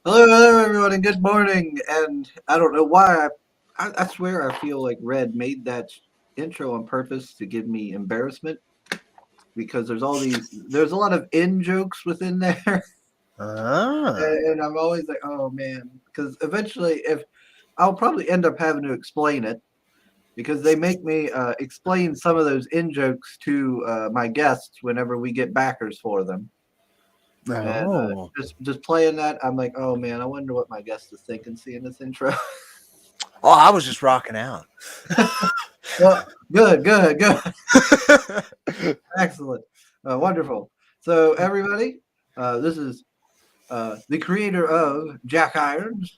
Hello, everyone, and good morning. And I don't know why I swear I feel like Red made that intro on purpose to give me embarrassment because there's a lot of in jokes within there, Ah, and I'm always like, oh man, because eventually, if I'll probably end up having to explain it because they make me explain some of those in jokes to my guests whenever we get backers for them. And oh. just playing that, I'm like, oh man, I wonder what my guest is thinking seeing this intro. Oh, I was just rocking out. Well, good, excellent, wonderful. So everybody, this is the creator of Jack Irons,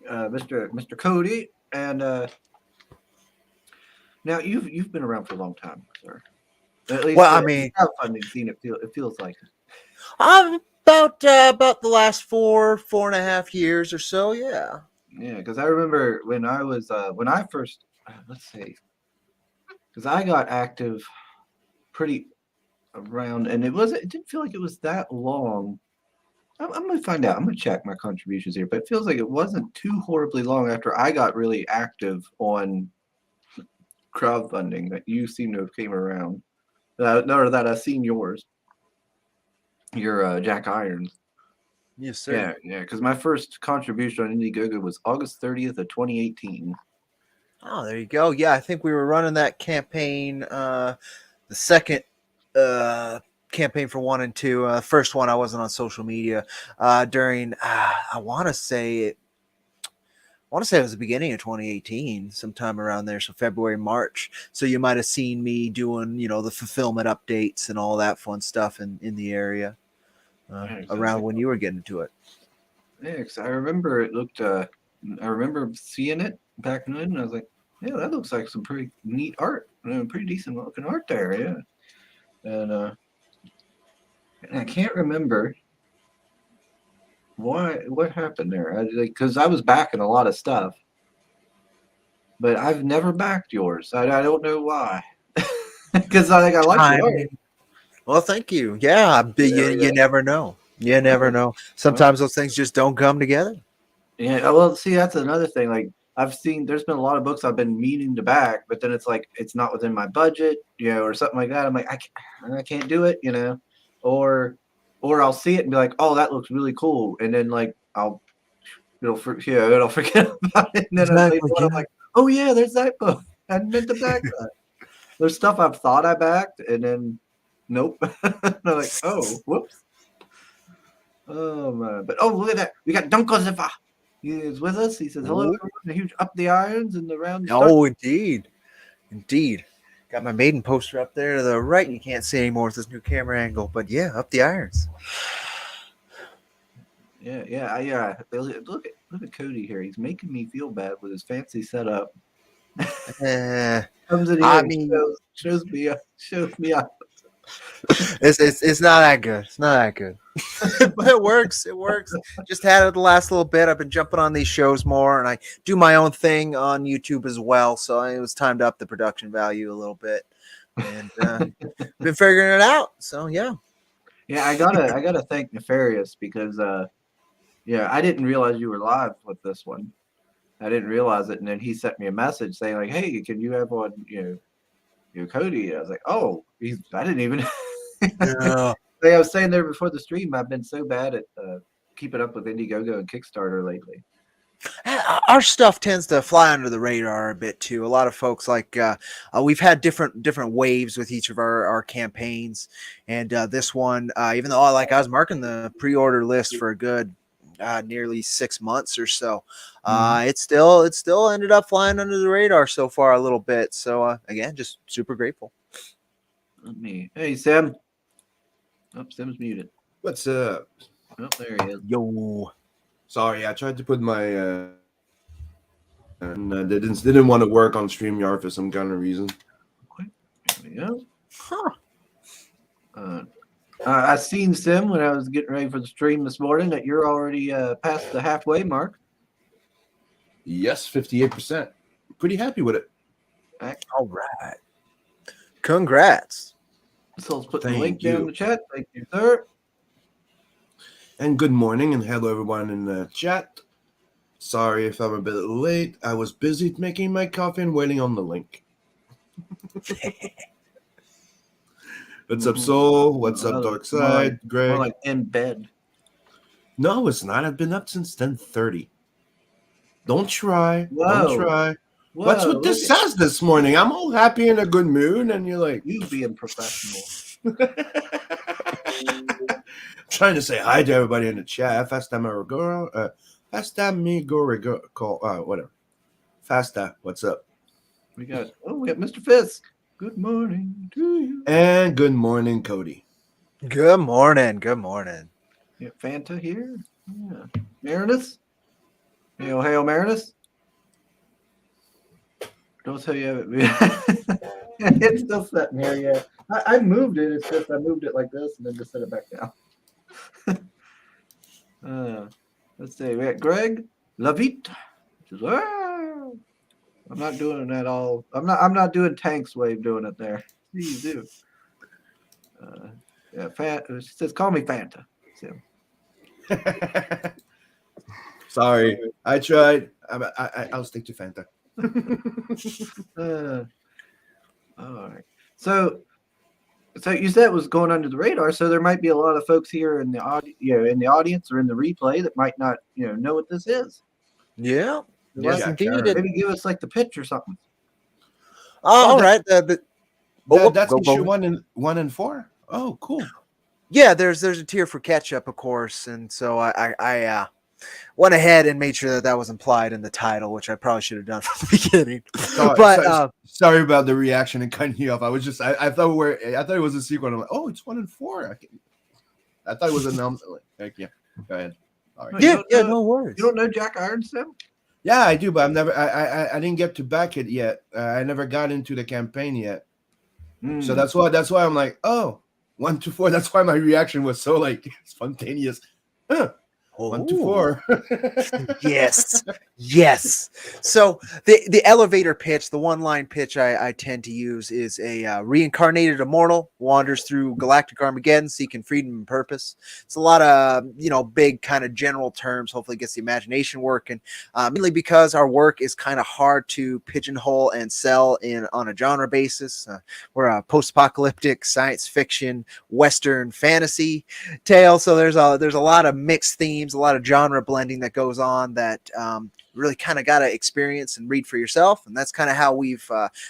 Mr. Cody, and now you've been around for a long time, sir. At least Well, I the mean, crowdfunding scene, it feels like. I'm about the last four and a half years or so. Yeah. Yeah, because I remember when I first let's see, because I got active pretty around, and it didn't feel like it was that long. I'm gonna find out. I'm gonna check my contributions here, but it feels like it wasn't too horribly long after I got really active on crowdfunding that you seem to have came around. Or that I've seen your Jack Irons. Yes, sir. Yeah, because my first contribution on Indiegogo was August 30th of 2018. Oh, there you go. Yeah, I think we were running that campaign. The second uh, campaign for 1 and 2. First one, I wasn't on social media during. I want to say it was the beginning of 2018, sometime around there, so February, March. So you might have seen me doing, the fulfillment updates and all that fun stuff in the area Yeah, 'cause I was around like, when you were getting to it. yeah, 'cause I remember it looked. I remember seeing it back then, and I was like, yeah, that looks like some pretty neat art. Pretty decent looking art there. Yeah, and I can't remember what happened there. Because I was backing a lot of stuff, but I've never backed yours. I don't know why. Because I think I like your art. Timing. Well, thank you. Yeah, but There we you go. never know. You never know. Well, Sometimes those things just don't come together. yeah. Well, see, that's another thing. Like I've seen, there's been a lot of books I've been meaning to back, but then it's like it's not within my budget, or something like that. I'm like, I can't do it, or or I'll see it and be like, oh, that looks really cool, and then like it'll forget about it, and then later Exactly. on I'm Yeah. like, oh yeah, there's that book. I meant to back that. There's stuff I've thought I backed, and then nope. I'm like, oh, whoops. Oh man, but look at that. We got Dunkozifa. He is with us. He says, hello, Oh, everyone. A huge up the irons and the round start. oh, indeed, indeed. Got my maiden poster up there to the right. You can't see anymore with this new camera angle, but yeah, up the irons. Yeah. Look at Cody here. He's making me feel bad with his fancy setup. Eh, Comes in here I and mean, shows me up. it's not that good. It's not that good, but it works. It works. Just had it the last little bit. I've been jumping on these shows more, and I do my own thing on YouTube as well. So it was time to up the production value a little bit, and been figuring it out. So yeah. Yeah, I gotta thank Nefarious because yeah, I didn't realize you were live with this one. I didn't realize it, and then he sent me a message saying like, "Hey, can you have on Cody?" And I was like, "Oh, I didn't even." Yeah. Like I was saying there before the stream, I've been so bad at keeping up with Indiegogo and Kickstarter lately. Our stuff tends to fly under the radar a bit too. A lot of folks we've had different waves with each of our campaigns, and this one, even though I was marking the pre-order list for a good nearly 6 months or so, Mm-hmm. it still ended up flying under the radar so far a little bit. So again, just super grateful. Hey Sam. Oh, Sam's muted. What's up? Oh, there he is. Yo, Sorry, I tried to put my and didn't want to work on StreamYard for some kind of reason. Okay, there we go. huh? Uh, I seen Sim when I was getting ready for the stream this morning that you're already past the halfway mark. Yes, 58%. Pretty happy with it. All right, congrats. So let's put the Thank link down in you. the chat. Thank you, sir. And good morning and hello everyone in the chat. Sorry if I'm a bit late. I was busy making my coffee and waiting on the link. What's up, Soul? What's up, Dark Side? Greg? More like in bed. No, it's not. I've been up since 10:30. Don't try. Whoa. Don't try. Whoa, What's with this sass this morning? I'm all happy in a good mood, and you're like, you being professional. Trying to say hi to everybody in the chat. Fast time whatever. Fasta, what's up? We got Mr. Fisk. Good morning to you. And good morning, Cody. Good morning. Good morning. Yeah, Fanta here. Yeah. Marinus. Hail, Marinus. Don't tell you it's still sitting here, yeah. I moved it. It's just I moved it like this and then just set it back down. Let's see. We got Greg Lavit. I'm not doing it at all. I'm not doing Tank's wave doing it there. You do. Yeah, it says call me Fanta. So. Sorry, I tried. I'll stick to Fanta. All right. So you said it was going under the radar. So there might be a lot of folks here in the audience or in the replay that might not, know what this is. Yeah. Yes, indeed. Maybe give us like the pitch or something. All right. That's issue 1 and 4. Oh, cool. Yeah, there's a tier for catch-up, of course, and so I went ahead and made sure that was implied in the title, which I probably should have done from the beginning. Sorry about the reaction and cutting you off. I was just I thought it was a sequel. I'm like, oh, it's 1 and 4. I thought it was announced. Like, yeah, go ahead. All right. Yeah, no worries. You don't know Jack Ironstem? Yeah, I do, but I've never. I didn't get to back it yet. I never got into the campaign yet. So that's why I'm like, oh, 1 to 4. That's why my reaction was so like spontaneous. 1 to 4. Yes. So the elevator pitch, the one-line pitch I tend to use is a reincarnated immortal wanders through galactic Armageddon seeking freedom and purpose. It's a lot of big kind of general terms. Hopefully, it gets the imagination working. Mainly because our work is kind of hard to pigeonhole and sell on a genre basis. We're a post-apocalyptic science fiction Western fantasy tale, so there's a lot of mixed themes, a lot of genre blending that goes on that really kind of got to experience and read for yourself. And that's kind of how we've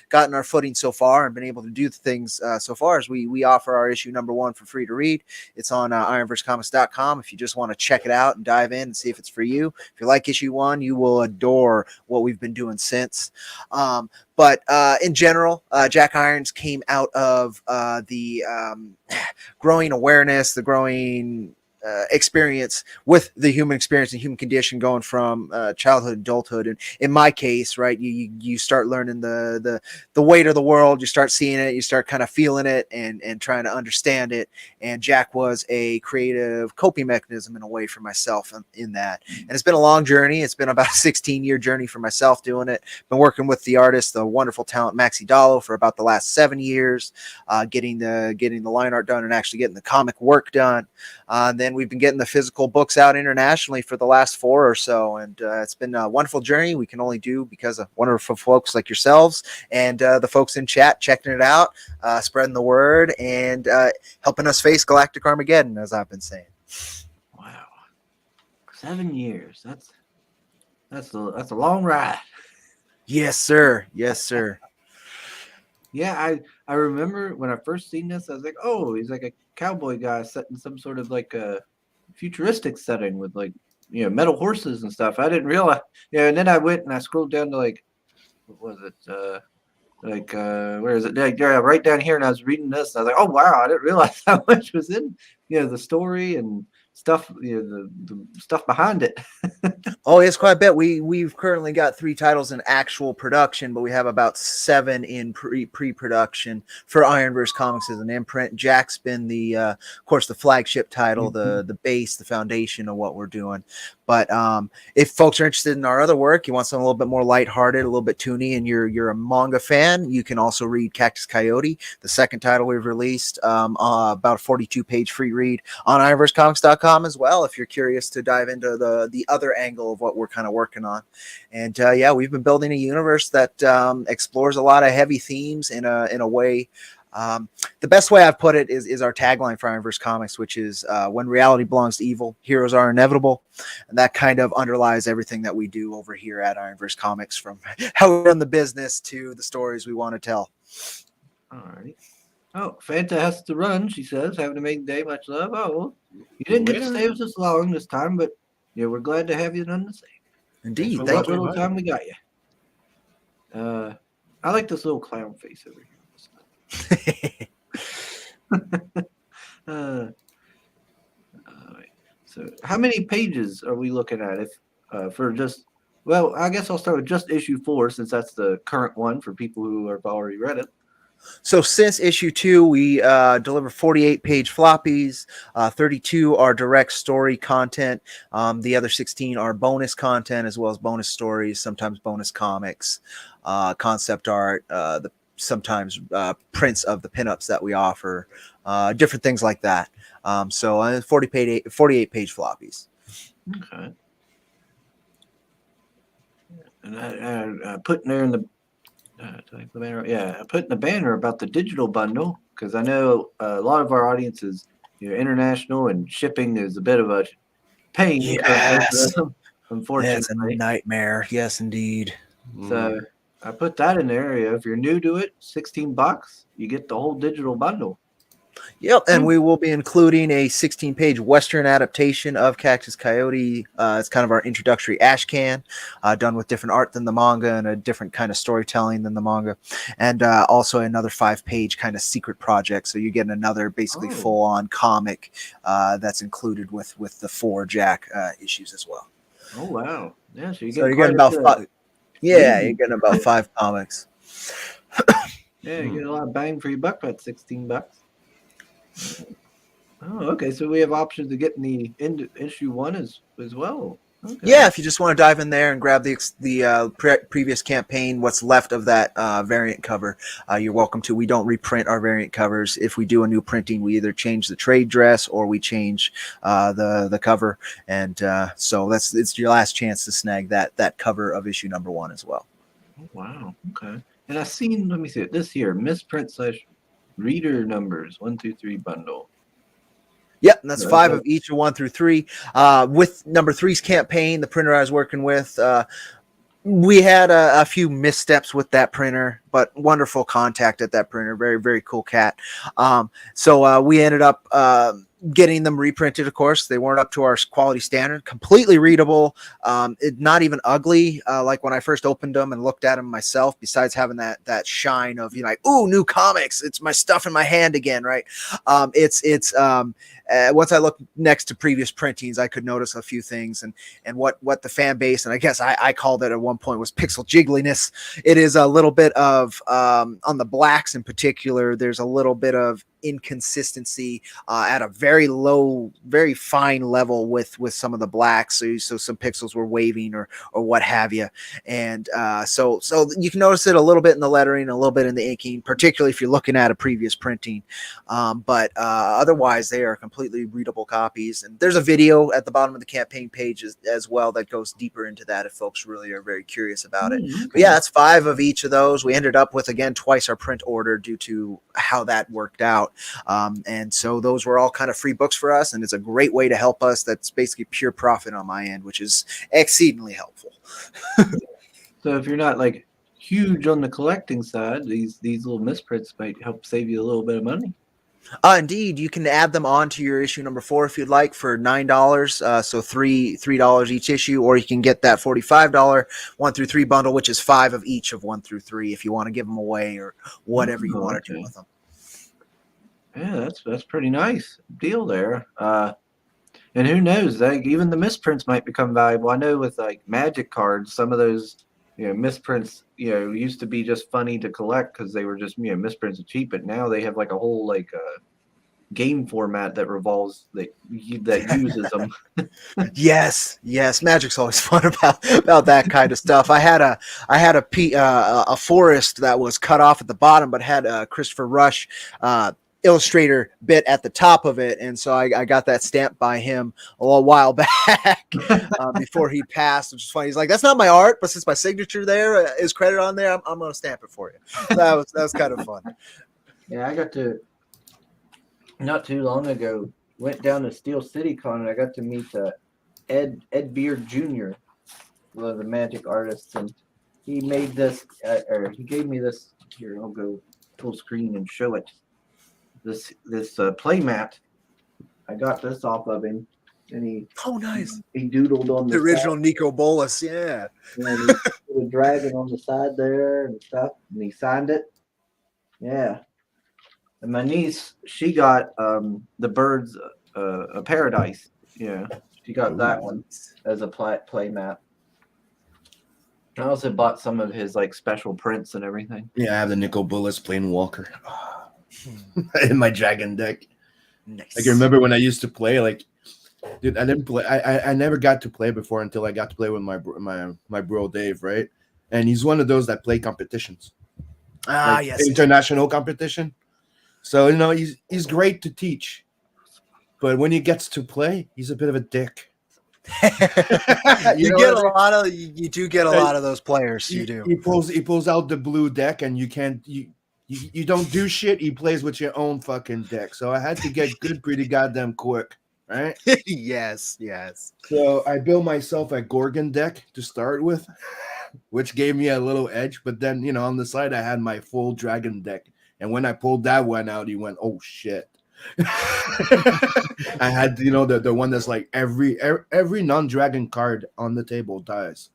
gotten our footing so far and been able to do things so far as we offer our issue number 1 for free to read. It's on ironversecomics.com. If you just want to check it out and dive in and see if it's for you. If you like issue 1, you will adore what we've been doing since. But in general, Jack Irons came out of the growing awareness, the growing experience with the human experience and human condition going from childhood, adulthood. And in my case, right, you start learning the weight of the world, you start seeing it, you start kind of feeling it and trying to understand it. And Jack was a creative coping mechanism in a way for myself in that. And it's been a long journey. It's been about a 16-year journey for myself doing it. Been working with the artist, the wonderful talent Maxi Dallo, for about the last 7 years, getting the line art done and actually getting the comic work done. Then we've been getting the physical books out internationally for the last 4 or so. And it's been a wonderful journey. We can only do because of wonderful folks like yourselves and the folks in chat checking it out, spreading the word, and helping us face galactic Armageddon, as I've been saying. Wow. 7 years. That's a long ride. Yes, sir. Yes, sir. Yeah, I remember when I first seen this, I was like, oh, he's like a cowboy guy set in some sort of like a futuristic setting with like, metal horses and stuff. I didn't realize, and then I went and I scrolled down to like, what was it? Where is it? Yeah, right down here. And I was reading this and I was like, oh, wow, I didn't realize how much was in, the story and stuff, the stuff behind it. Oh, it's quite a bit. We've currently got 3 titles in actual production, but we have about 7 in pre-production for Ironverse Comics as an imprint. Jack's been of course, the flagship title, the base, the foundation of what we're doing. But if folks are interested in our other work, you want something a little bit more lighthearted, a little bit toony, and you're a manga fan, you can also read Cactus Coyote, the second title we've released, about a 42-page free read on ironversecomics.com as well, if you're curious to dive into the other angle of what we're kind of working on. And yeah, we've been building a universe that explores a lot of heavy themes in a way. The best way I've put it is our tagline for Ironverse Comics, which is when reality belongs to evil, heroes are inevitable. And that kind of underlies everything that we do over here at Ironverse Comics, from how we run the business to the stories we want to tell. All right. Oh, Fanta has to run, she says. Having a amazing day, much love. Oh, well, you didn't get to stay with us long this time, but yeah, we're glad to have you none the same. Indeed. For what little time we got you. I like this little clown face over here. All right. So how many pages are we looking at if for just, well, I guess I'll start with just issue 4, since that's the current one for people who have already read it. So since issue 2, we deliver 48-page floppies. 32 are direct story content. The other 16 are bonus content, as well as bonus stories, sometimes bonus comics, concept art, sometimes prints of the pinups that we offer, different things like that. So 48-page floppies. Okay. And I put in there in the I put in the banner about the digital bundle, because I know a lot of our audience is international, and shipping is a bit of a pain. Yes. Unfortunately, it's a nightmare. Yes, indeed. So I put that in there. If you're new to it, $16, you get the whole digital bundle. Yep, and we will be including a 16-page Western adaptation of Cactus Coyote. It's kind of our introductory ash can, done with different art than the manga and a different kind of storytelling than the manga, and also another 5-page kind of secret project. So you get another basically full-on comic that's included with the 4 Jack issues as well. Oh wow! Yeah, so you're getting about 5. Yeah, you're getting about 5 comics. Yeah, you get a lot of bang for your buck at $16. Oh, okay. So we have options to get in the issue 1 as well. Okay. Yeah, if you just want to dive in there and grab the previous campaign, what's left of that variant cover, you're welcome to. We don't reprint our variant covers. If we do a new printing, we either change the trade dress or we change the cover, and so it's your last chance to snag that cover of issue number 1 as well. Oh, wow. Okay. And I've seen, let me see it, this here, misprint / reader numbers 1 through 3 bundle. Yep, and that's 5 of each of 1 through 3. With number 3's campaign, the printer I was working with, we had a few missteps with that printer, but wonderful contact at that printer. Very, very cool cat. So we ended up getting them reprinted. Of course, they weren't up to our quality standard. Completely readable, not even ugly. Like when I first opened them and looked at them myself. Besides having that shine of like, ooh, new comics. It's my stuff in my hand again, right? Once I looked next to previous printings, I could notice a few things, and what the fan base, and I guess I called it at one point, was pixel jiggliness. It is a little bit of on the blacks in particular. There's a little bit of inconsistency at a very low, very fine level with some of the blacks. So some pixels were waving or what have you, and so you can notice it a little bit in the lettering, a little bit in the inking, particularly if you're looking at a previous printing. But otherwise, they are completely readable copies. And there's a video at the bottom of the campaign page as well that goes deeper into that if folks really are very curious about it. Okay. But yeah, that's 5 of each of those. We ended up with, again, twice our print order due to how that worked out. And so those were all kind of free books for us, and it's a great way to help us. That's basically pure profit on my end, which is exceedingly helpful. So if you're not like huge on the collecting side, these little misprints might help save you a little bit of money. Indeed, you can add them on to your issue number 4 if you'd like for $9. So $3 each issue, or you can get that $45 1 through 3 bundle, which is 5 of each of 1 through 3 if you want to give them away or whatever you want to do with them. Yeah, that's pretty nice deal there. And who knows? Like, even the misprints might become valuable. I know with like Magic cards, some of those misprints used to be just funny to collect because they were just misprints are cheap, but now they have like a whole like game format that revolves that uses them. Yes, Magic's always fun about that kind of stuff. I had a forest that was cut off at the bottom, but had a Christopher Rush illustrator bit at the top of it, and so I got that stamped by him a little while back before he passed, which is funny. He's like, "That's not my art, but since my signature there is credit on there, I'm going to stamp it for you." So that was kind of fun. Yeah, I got to not too long ago went down to Steel City Con and I got to meet Ed Beard Jr., one of the Magic artists, and he made this or he gave me this. Here, I'll go full screen and show it. This play mat. I got this off of him, and he nice. He doodled on the original side. Nico Bolas, yeah. And he put a dragon on the side there and stuff, and he signed it. Yeah. And my niece, she got the Birds of Paradise. Yeah, she got that one as a play mat. I also bought some of his like special prints and everything. Yeah, I have the Nico Bolas Planewalker in my dragon deck. Nice. Like, I remember when I used to play, like, dude, I didn't play. I never got to play before until I got to play with my bro Dave, right? And he's one of those that play competitions. Like, yes. International competition. So, he's great to teach. But when he gets to play, he's a bit of a dick. You do get a lot of those players. You do. He pulls out the blue deck, and you don't do shit. He plays with your own fucking deck. So I had to get good pretty goddamn quick, right? Yes. So I built myself a Gorgon deck to start with, which gave me a little edge. But then, on the side, I had my full dragon deck. And when I pulled that one out, he went, "Oh shit." I had the one that's like every non-dragon card on the table dies.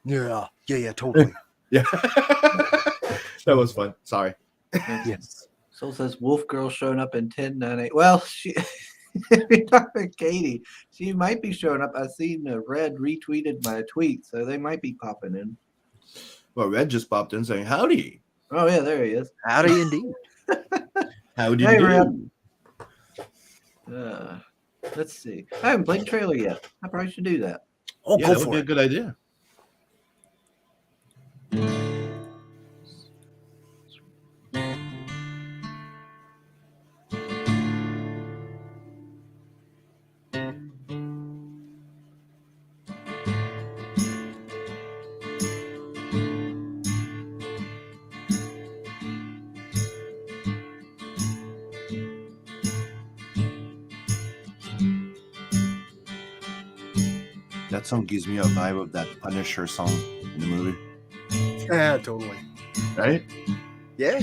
Yeah, totally. Yeah. That was fun. Sorry. Yes. Soul says Wolf Girl showing up in 1098. Well, she if you're talking Katie, she might be showing up. I seen Red retweeted my tweet, so they might be popping in. Well, Red just popped in saying howdy. Oh yeah, there he is. Howdy indeed. Howdy Hey, do. Red. Let's see. I haven't played trailer yet. I probably should do that. Oh, Yeah, go that would for be a it. good idea. That song gives me a vibe of that Punisher song in the movie, Yeah, totally. right? Yeah.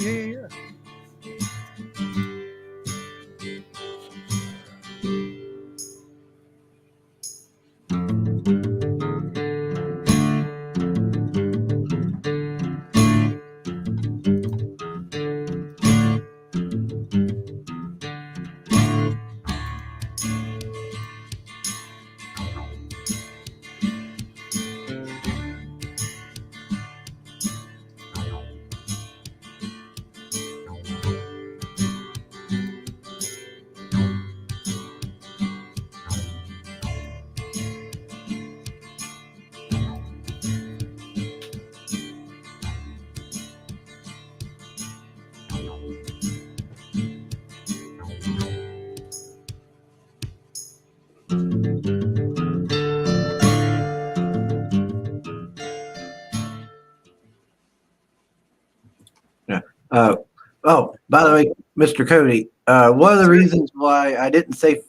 By the way, Mr. Cody, one of the reasons why I didn't say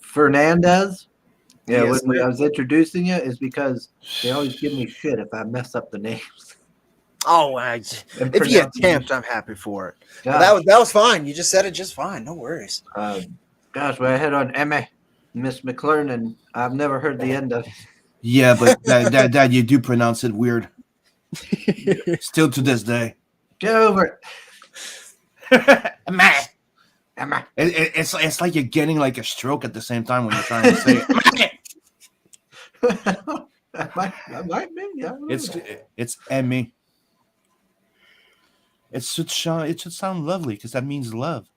Fernandez, Yes, when I was introducing you, is because they always give me shit if I mess up the names. Oh, if you attempt, I'm happy for it. That was fine. You just said it just fine. No worries. Gosh, when I hit on Emma, Miss McClernand, I've never heard the end of it. Yeah, but Dad, you do pronounce it weird. Still to this day. Get over it. Emma. It's like you're getting like a stroke at the same time when you're trying to say it. that might be. Yeah, I don't know. It's Emmy. It should sound lovely because that means love.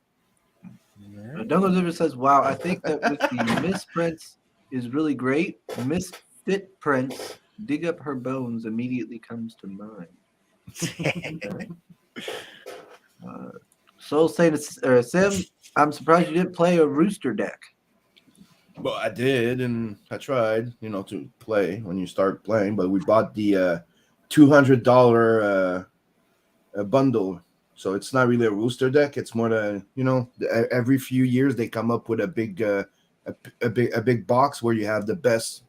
Douglas River says, "Wow, I think that with the misprints is really great. Misfit prints, dig up her bones immediately comes to mind." Soul saying, Sim, I'm surprised you didn't play a rooster deck. Well, I did, and I tried, to play when you start playing. But we bought the $200 bundle, so it's not really a rooster deck. It's more every few years they come up with a big a big box where you have the best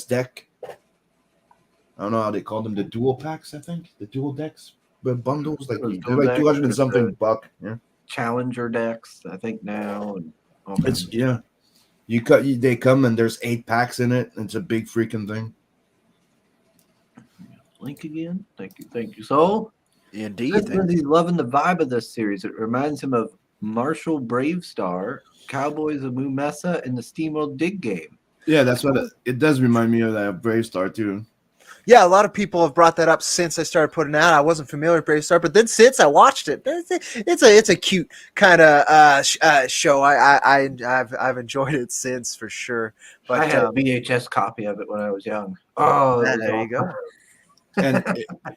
deck. I don't know how they call them, the dual packs. I think the dual decks, the bundles, they're like 200 and something buck. Yeah, Challenger decks, I think now, and all it's kinds. yeah. They come and there's 8 packs in it. It's a big freaking thing. Link again. Thank you, Soul. Indeed. He's loving the vibe of this series. It reminds him of Marshall Bravestar, Cowboys of Moo Mesa, and the SteamWorld Dig game. Yeah, that's what it does remind me of that Brave Star too. Yeah, a lot of people have brought that up since I started putting it out. I wasn't familiar with Brave Star, but then since I watched it, it's a cute kind of show. I've enjoyed it since for sure. But I had a VHS copy of it when I was young. Oh, there you go. And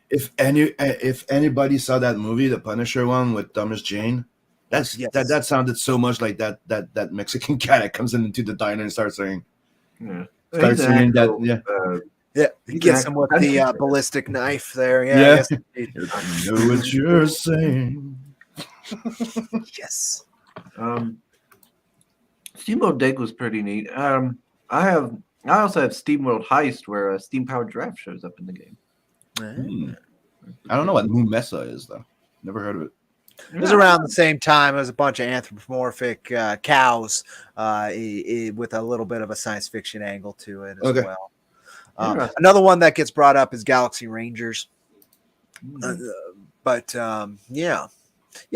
if anybody saw that movie, the Punisher one with Thomas Jane, that sounded so much like that Mexican guy that comes into the diner and starts saying, Starts singing that. Yeah, he gets him with the ballistic knife there. Yeah. Yeah. Yes, indeed. I know what you're saying. Yes. SteamWorld Dig was pretty neat. I also have SteamWorld Heist, where a steam powered giraffe shows up in the game. I don't know what Moo Mesa is though. Never heard of it. It was around the same time as a bunch of anthropomorphic cows with a little bit of a science fiction angle to it as well. Another one that gets brought up is Galaxy Rangers. But yeah,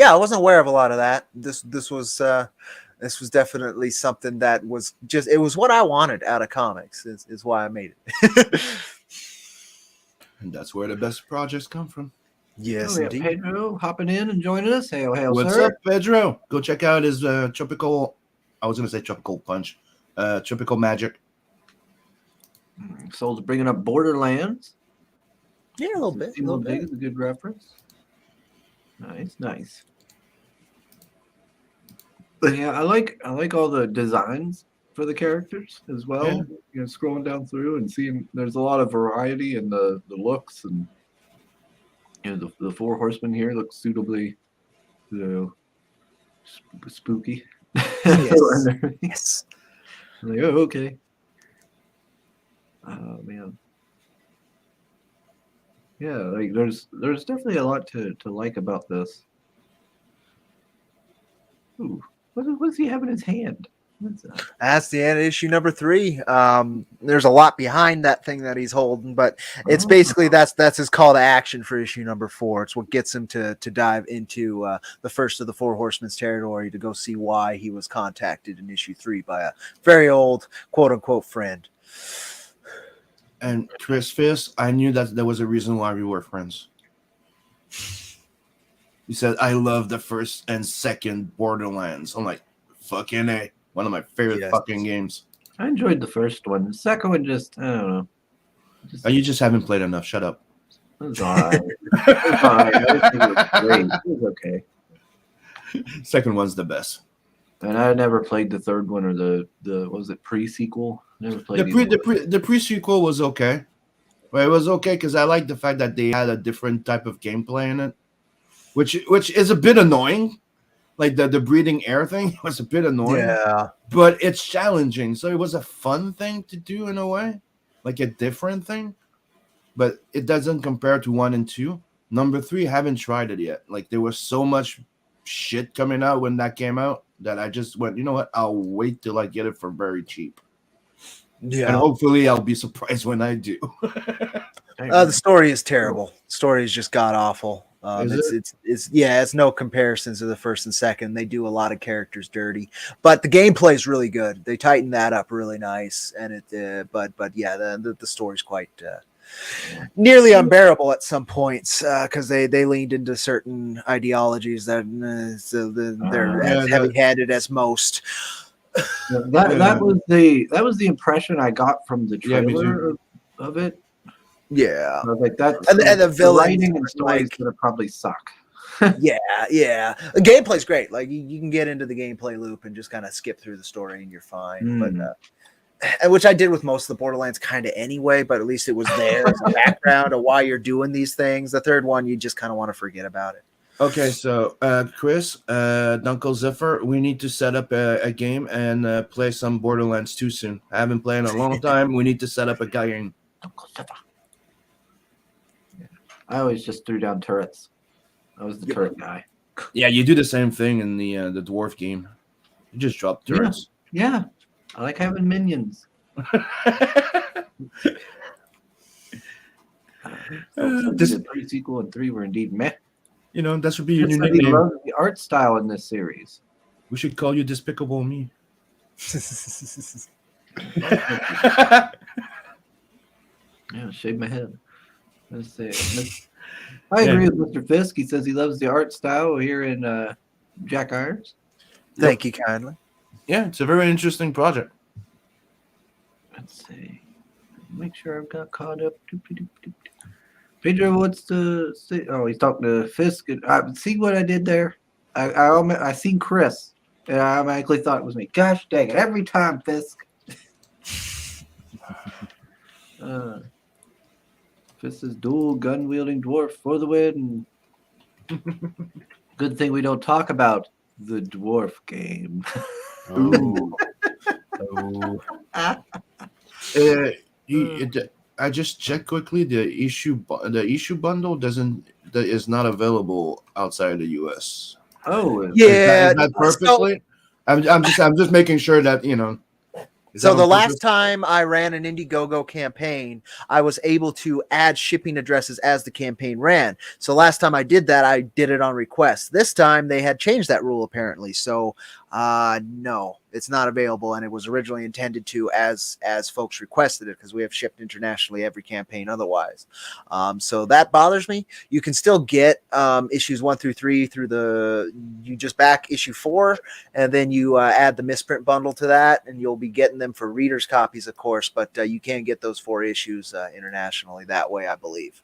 I wasn't aware of a lot of that. This was definitely something that was it was what I wanted out of comics is why I made it. And that's where the best projects come from. Yes, indeed. Pedro hopping in and joining us. Hail, What's sir. up, Pedro? Go check out his tropical. I was going to say tropical punch. Tropical magic. Soul's bringing up Borderlands. Yeah, a little bit. Big is a good reference. Nice. But yeah, I like all the designs for the characters as well. Yeah. Scrolling down through and seeing there's a lot of variety in the looks, and the 4 horsemen here look suitably, spooky. Yes. Yes. I'm like, oh, okay. Oh man. Yeah, like there's definitely a lot to like about this. Ooh, what's he have in his hand? What's that? That's the end of issue number 3. There's a lot behind that thing that he's holding, but it's basically that's his call to action for issue number 4. It's what gets him to dive into the first of the 4 Horsemen's territory to go see why he was contacted in issue 3 by a very old quote unquote friend. And Chris Fisk, I knew that there was a reason why we were friends. He said, I love the first and second Borderlands. I'm like, fucking A. One of my favorite fucking games. I enjoyed the first one. The second one just, I don't know. You just haven't played enough. Shut up. It was all right. I didn't think it was great. It was okay. Second one's the best. And I never played the third one or the what was it, pre-sequel? Never played the pre-sequel was okay. But it was okay because I liked the fact that they had a different type of gameplay in it, which is a bit annoying. Like the breathing air thing was a bit annoying. Yeah. But it's challenging. So it was a fun thing to do in a way. Like a different thing. But it doesn't compare to 1 and 2. Number 3, haven't tried it yet. Like there was so much shit coming out when that came out that I just went, you know what? I'll wait till I get it for very cheap. Yeah. And hopefully I'll be surprised when I do. The story is terrible. The story is just god awful. Is it? It's no comparisons to the first and second. They do a lot of characters dirty, but the gameplay is really good. They tighten that up really nice, and but yeah, the story's quite nearly unbearable at some points because they leaned into certain ideologies that they're as heavy-handed as most. That was the impression I got from the trailer of it. Yeah, I was like that, and the villains, writing and stories gonna probably suck. yeah. The gameplay's great. Like you can get into the gameplay loop and just kind of skip through the story and you're fine. But which I did with most of the Borderlands kind of anyway, but at least it was there as a background of why you're doing these things. The third one, you just kind of want to forget about it. Okay, so Chris, Uncle Zephyr, we need to set up a game and play some Borderlands 2 soon. I haven't played in a long time. We need to set up a game. Uncle Zephyr. I always just threw down turrets. I was the turret guy. Yeah, you do the same thing in the dwarf game. You just drop turrets. Yeah. I like having minions. The pre-sequel and 3 were indeed meh. You know, that should be your new I nickname. love the art style in this series. We should call you Despicable Me. Yeah, shave my head. Let's see. I agree with Mr. Fisk. He says he loves the art style here in Jack Irons. Thank you kindly. Yeah, it's a very interesting project. Let's see. Make sure I've got caught up. Pedro, what's the say? Oh, he's talking to Fisk. See what I did there? I seen Chris, and I automatically thought it was me. Gosh dang it! Every time, Fisk. Fisk's dual gun wielding dwarf for the win. Good thing we don't talk about the dwarf game. I just checked quickly. The issue bundle is not available outside the US. Oh yeah, is that perfectly? I'm just making sure that you know. So the last time I ran an Indiegogo campaign, I was able to add shipping addresses as the campaign ran. So last time I did that, I did it on request. This time they had changed that rule apparently. So no, it's not available, and it was originally intended to as folks requested it because we have shipped internationally every campaign otherwise. So that bothers me. You can still get issues 1 through 3 through you just back issue 4, and then you add the misprint bundle to that, and you'll be getting them for readers' copies, of course. But you can get those 4 issues internationally that way, I believe.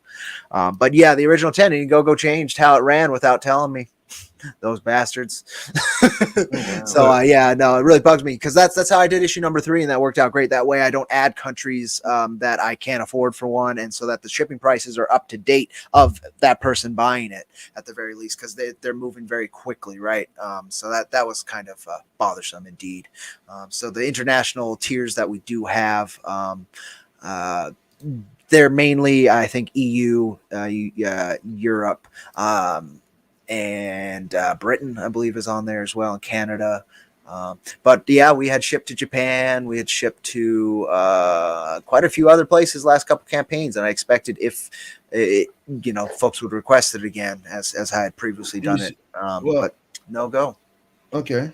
But yeah, the original intent, Indiegogo changed how it ran without telling me. Those bastards. So yeah, no, it really bugs me because that's how I did issue number 3, and that worked out great. That way I don't add countries that I can't afford for one, and so that the shipping prices are up to date of that person buying it at the very least, because they're moving very quickly, right? So that was kind of bothersome indeed. So the international tiers that we do have, they're mainly, I think, EU, Europe, and Britain, I believe, is on there as well, and Canada. But yeah, we had shipped to Japan. We had shipped to quite a few other places last couple campaigns, and I expected if folks would request it again, as I had previously done it. But no go. Okay.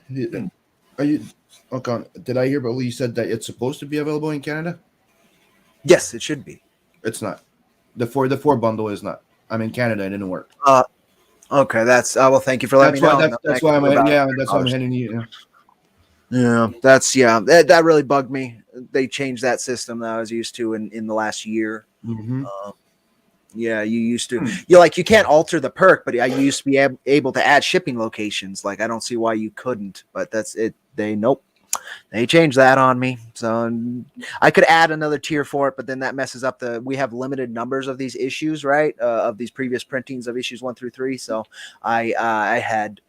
Are you? Okay. Did I hear about what you said that it's supposed to be available in Canada? Yes, it should be. It's not. The 4 bundle is not. I'm in Canada. It didn't work. Okay, that's well. Thank you for letting me know. That's why I'm. That's why I'm heading you. Yeah, that really bugged me. They changed that system that I was used to in the last year. Mm-hmm. Yeah, you used to. You can't alter the perk, but I used to be able to add shipping locations. Like I don't see why you couldn't, but that's it. They changed that on me. So I could add another tier for it, but then that messes up we have limited numbers of these issues, right? Of these previous printings of issues 1 through 3. So I had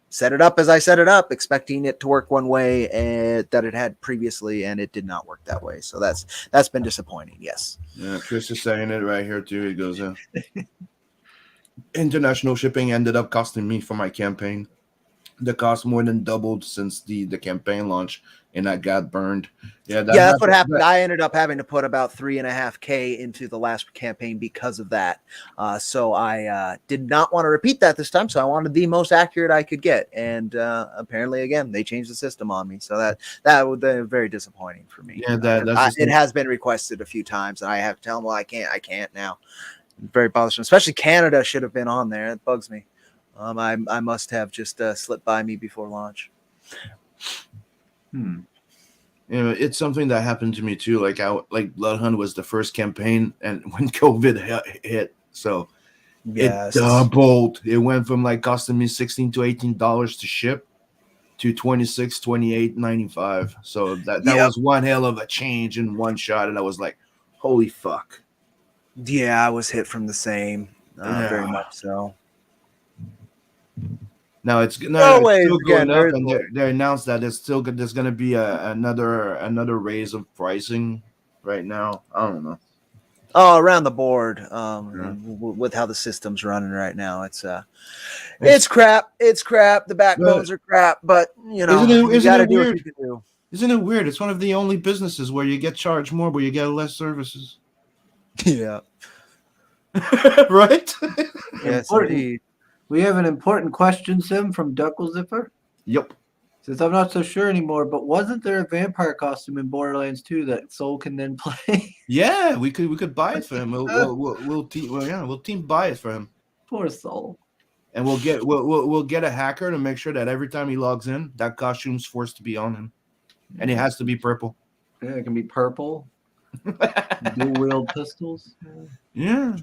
set it up as I set it up, expecting it to work one way that it had previously, and it did not work that way. So that's been disappointing. Yes. Yeah, Chris is saying it right here too. He goes, international shipping ended up costing me for my campaign. The cost more than doubled since the campaign launch and I got burned. Yeah, That's what happened. I ended up having to put about $3.5K into the last campaign because of that. So I did not want to repeat that this time. So I wanted the most accurate I could get, and apparently, again, they changed the system on me. So that was very disappointing for me. Yeah, it has been requested a few times, and I have to tell them, well, I can't now. Very bothersome. Especially Canada should have been on there. It bugs me. I must have just slipped by me before launch. It's something that happened to me too. Like Bloodhunt was the first campaign, and when COVID hit, so Yes. it doubled. It went from like costing me $16 to $18 to ship to $26, $28, $95. So that was one hell of a change in one shot, and I was like, holy fuck. Yeah, I was hit from the same. Very much so. Now it's still going up, and they announced that there's going to be another raise of pricing right now. I don't know. Oh, around the board, with how the system's running right now, it's crap. It's crap. The backbones are crap, but you got to do what you can do. Isn't it weird? It's one of the only businesses where you get charged more, but you get less services. Yeah. Right? Yes, indeed. We have an important question, Sim, from Ducklezipper. Yep. Says, I'm not so sure anymore, but wasn't there a vampire costume in Borderlands 2 that Soul can then play? Yeah, we could buy it for him. We'll team buy it for him. Poor Soul. And we'll get a hacker to make sure that every time he logs in, that costume's forced to be on him, and it has to be purple. Yeah, it can be purple. Dual wield pistols. Yeah.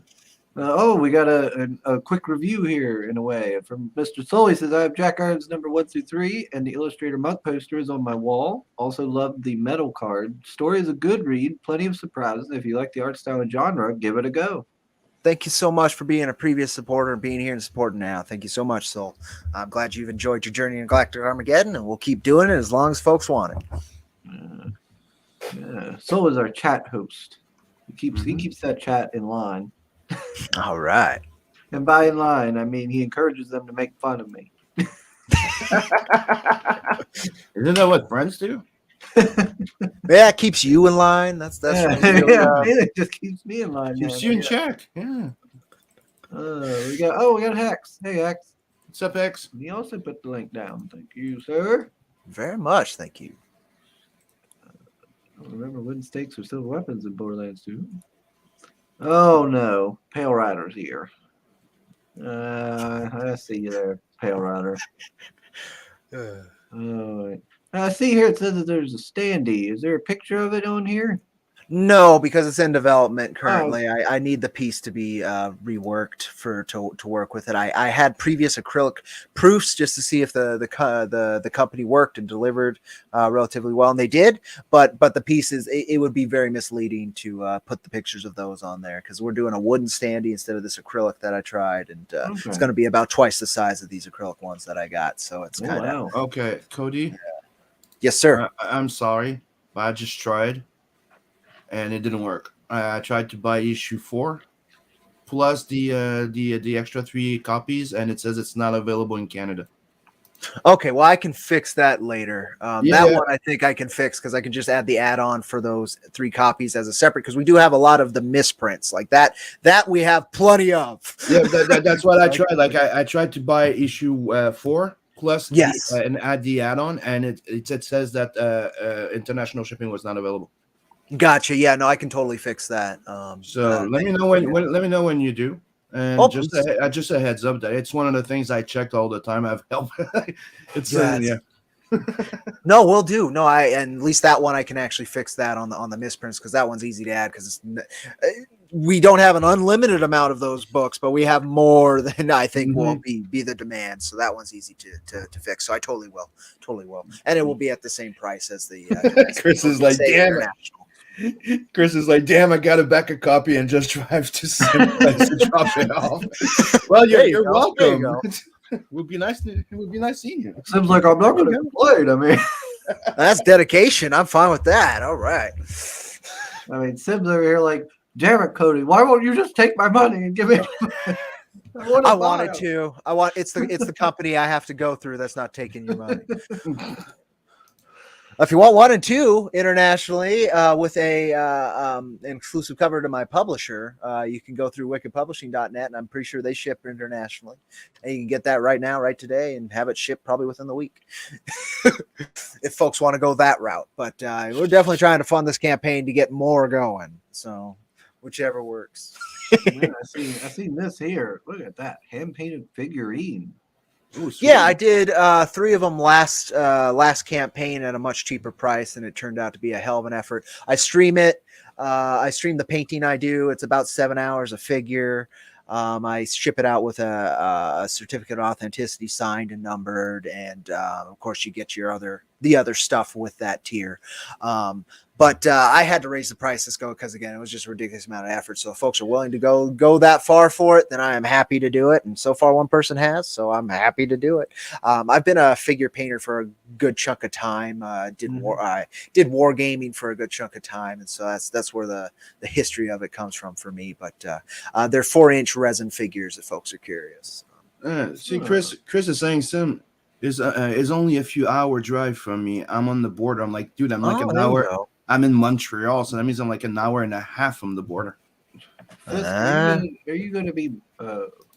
We got a quick review here in a way from Mr. Soul. He says, I have Jack Irons number 1 through 3, and the Illustrator Monk poster is on my wall. Also love the metal card. Story is a good read, plenty of surprises. If you like the art style and genre, give it a go. Thank you so much for being a previous supporter and being here and supporting now. Thank you so much, Soul. I'm glad you've enjoyed your journey in Galactic Armageddon, and we'll keep doing it as long as folks want it. Yeah. Soul is our chat host. He keeps that chat in line. All right. And by in line, I mean he encourages them to make fun of me. Isn't that what friends do? Yeah, it keeps you in line. That's it just keeps me in line. Keeps you in check. Yeah. We got Hex. Hey Hex. What's up, Hex? He also put the link down. Thank you, sir. Very much. Thank you. Remember, wooden stakes are still weapons in Borderlands 2. Oh no, Pale Rider's here. I see you there, Pale Rider. I see here it says that there's a standee. Is there a picture of it on here? No, because it's in development currently. I need the piece to be reworked to work with it. I had previous acrylic proofs just to see if the company worked and delivered relatively well, and they did. But the pieces, it would be very misleading to put the pictures of those on there because we're doing a wooden standee instead of this acrylic that I tried, and it's going to be about twice the size of these acrylic ones that I got. So it's kind of okay, Cody. Yes, sir. I'm sorry, but I just tried. And it didn't work. I tried to buy issue 4 plus the extra 3 copies, and it says it's not available in Canada. Okay, well, I can fix that later. That one I think I can fix because I can just add the add-on for those 3 copies as a separate, because we do have a lot of the misprints like that we have plenty of. Yeah, that's what I tried. Like I tried to buy issue 4 plus and add the add-on, and it says that international shipping was not available. Gotcha. Yeah, no, I can totally fix that. So let me know when you do. And just a heads up that it's one of the things I checked all the time. I've helped. No, we'll do. No, and at least that one I can actually fix that on the misprints because that one's easy to add because we don't have an unlimited amount of those books, but we have more than I think will be the demand. So that one's easy to fix. So I totally will, and it will be at the same price as the. Chris is like, damn it. Chris is like, damn, I got a back a copy and just drive to to drop it off. Well, you're welcome. It would be nice seeing you. Seems like I'm not going to complain. I mean, that's dedication. I'm fine with that. All right. I mean, Sim's over here like, damn it, Cody, why won't you just take my money and give me? I wanted to. It's the company I have to go through that's not taking your money. If you want 1 and 2 internationally with a an exclusive cover to my publisher, you can go through wickedpublishing.net, and I'm pretty sure they ship internationally. And you can get that right now, right today, and have it shipped probably within the week. If folks want to go that route. But we're definitely trying to fund this campaign to get more going. So whichever works. Man, I seen this here. Look at that hand-painted figurine. Ooh, Yeah, I sweet. did 3 of them last campaign at a much cheaper price, and it turned out to be a hell of an effort. I stream it. I stream the painting I do. It's about 7 hours a figure. I ship it out with a certificate of authenticity signed and numbered, and of course you get the other stuff with that tier. But I had to raise the price this go because again it was just a ridiculous amount of effort. So if folks are willing to go that far for it, then I am happy to do it. And so far one person has, so I'm happy to do it. I've been a figure painter for a good chunk of time. I did wargaming for a good chunk of time, and so that's where the history of it comes from for me. But they're 4-inch resin figures if folks are curious. See, Chris is saying Sim is only a few hour drive from me. I'm on the border. I'm like, dude, I'm like an hour. I'm in Montreal, so that means I'm like an hour and a half from the border. Are you going to be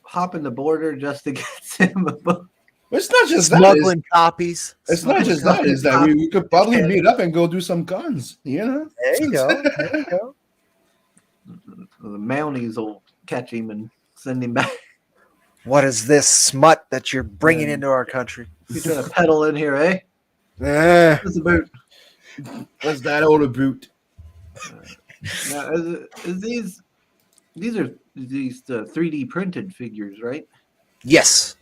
hopping the border just to get Sam a book? It's not just smuggling copies. It's not just that. Is that we could probably meet up and go do some cons. You know. There you go. There you go. The Mounties will catch him and send him back. What is this smut that you're bringing into our country? You trying to peddle in here, eh? What's the boot? What's that old boot? Now, is these are 3D printed figures, right? Yes.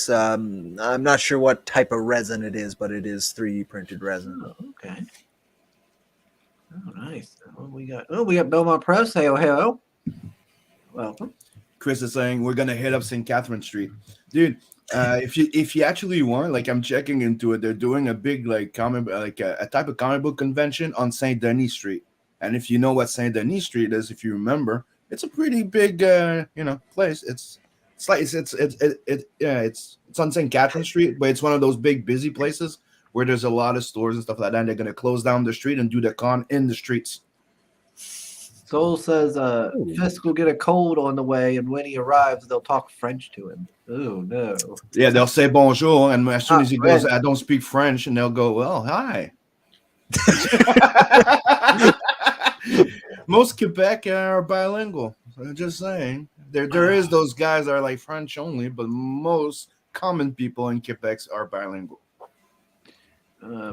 I'm not sure what type of resin it is, but it is 3D printed resin. Oh, okay. Oh, nice. We got Belmont Press. Hey, oh, hello. Welcome. Chris is saying we're gonna hit up St. Catherine Street, dude. If you actually want, like, I'm checking into it. They're doing a big a type of comic book convention on Saint Denis Street. And if you know what Saint Denis Street is, if you remember, it's a pretty big place. It's on St. Catherine Street, but it's one of those big busy places where there's a lot of stores and stuff like that. And they're gonna close down the street and do the con in the streets. Soul says Fisk will get a cold on the way, and when he arrives, they'll talk French to him. Oh, no. Yeah, they'll say bonjour, and as soon as he goes, I don't speak French, and they'll go, well, hi. Most Quebec are bilingual. I'm just saying. There is those guys that are like French only, but most common people in Quebec are bilingual.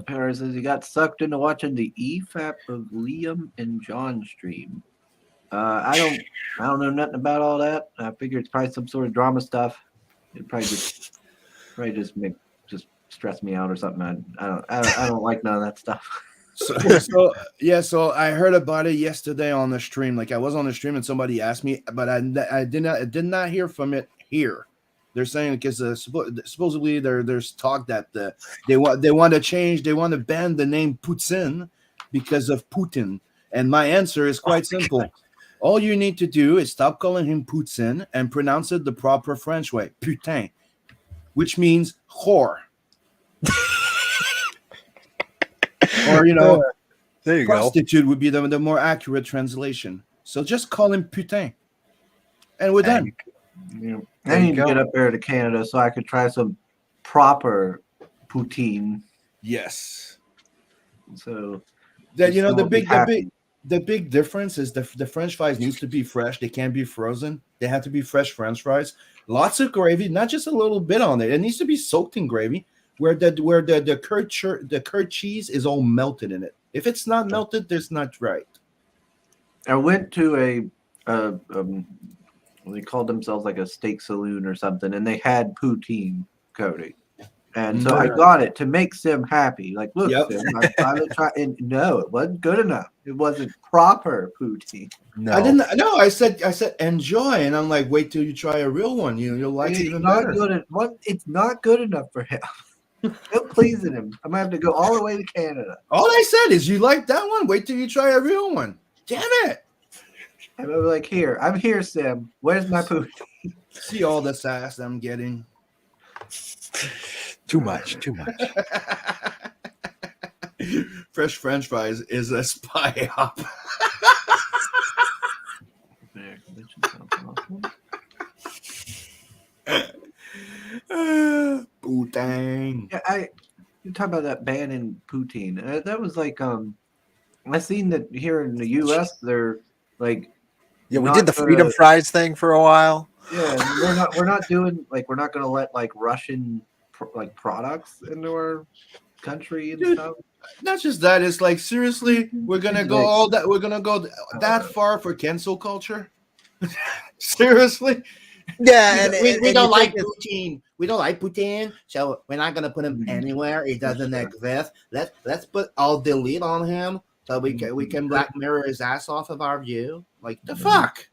Paris says he got sucked into watching the EFAP of Liam and John stream. I don't know nothing about all that. I figure it's probably some sort of drama stuff. It probably just stress me out or something. I don't like none of that stuff. So I heard about it yesterday on the stream. Like, I was on the stream and somebody asked me, but I did not hear from it here. They're saying because supposedly there's talk that they want to ban the name Putin because of Putin. And my answer is quite simple. All you need to do is stop calling him Putin and pronounce it the proper French way, putain, which means whore. Or, there you prostitute would be the more accurate translation. So just call him putain. And we're done. I need to get up there to Canada so I could try some proper poutine. Yes. So that the big difference is the French fries needs to be fresh. They can't be frozen. They have to be fresh French fries. Lots of gravy, not just a little bit on it. It needs to be soaked in gravy, where the curd cheese is all melted in it. If it's not melted, there's not right. I went to they called themselves like a steak saloon or something, and they had poutine, Cody. And so I got it to make Sim happy. Like, look, Sim, I finally tried, and no, it wasn't good enough. It wasn't proper poutine. No, I didn't. No, I said enjoy, and I'm like, wait till you try a real one. You'll like it even better. It's not good enough for him. No pleasing him. I'm gonna have to go all the way to Canada. All I said is, you like that one? Wait till you try a real one. Damn it! And I'm like, I'm here, Sim. Where's my poutine? See all the sass I'm getting. Too much. Fresh French fries is a spy op. There, convention sounds awesome. Bootang. Yeah, you talk about that ban in poutine. That was like I seen that here in the U.S. They're like Yeah, we not did the gonna. freedom fries thing for a while. Yeah, we're not doing like we're not gonna let like Russian like products into our country and Dude, stuff. not just that. It's like seriously, we're gonna It's go like, all that. We're gonna go that far for cancel culture. Seriously, Yeah, and We and you don't think like Putin. We don't like Putin, so we're not gonna put him anywhere. He doesn't exist. Let's put all delete on him so we can Black Mirror his ass off of our view. Like the fuck.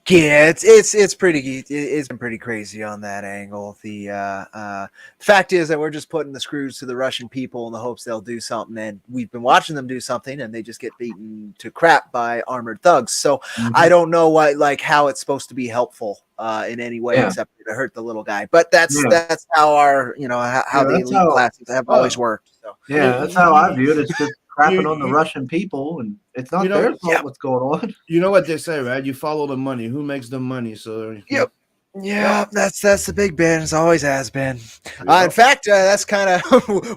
yeah, it's pretty it's been pretty crazy on that angle. The fact is that we're just putting the screws to the Russian people in the hopes they'll do something, and we've been watching them do something, and they just get beaten to crap by armored thugs. So I don't know how it's supposed to be helpful in any way Yeah. except to hurt the little guy. But that's how our how the that's elite classes have always worked. So Yeah, that's how I view it. It's just crapping on the you- Russian people, and it's not you know- their fault Yeah. what's going on. You know what they say, right? You follow the money. Who makes the money? So Yep. Yeah, that's the big Ben. It always has been. Yeah. In fact, that's kind of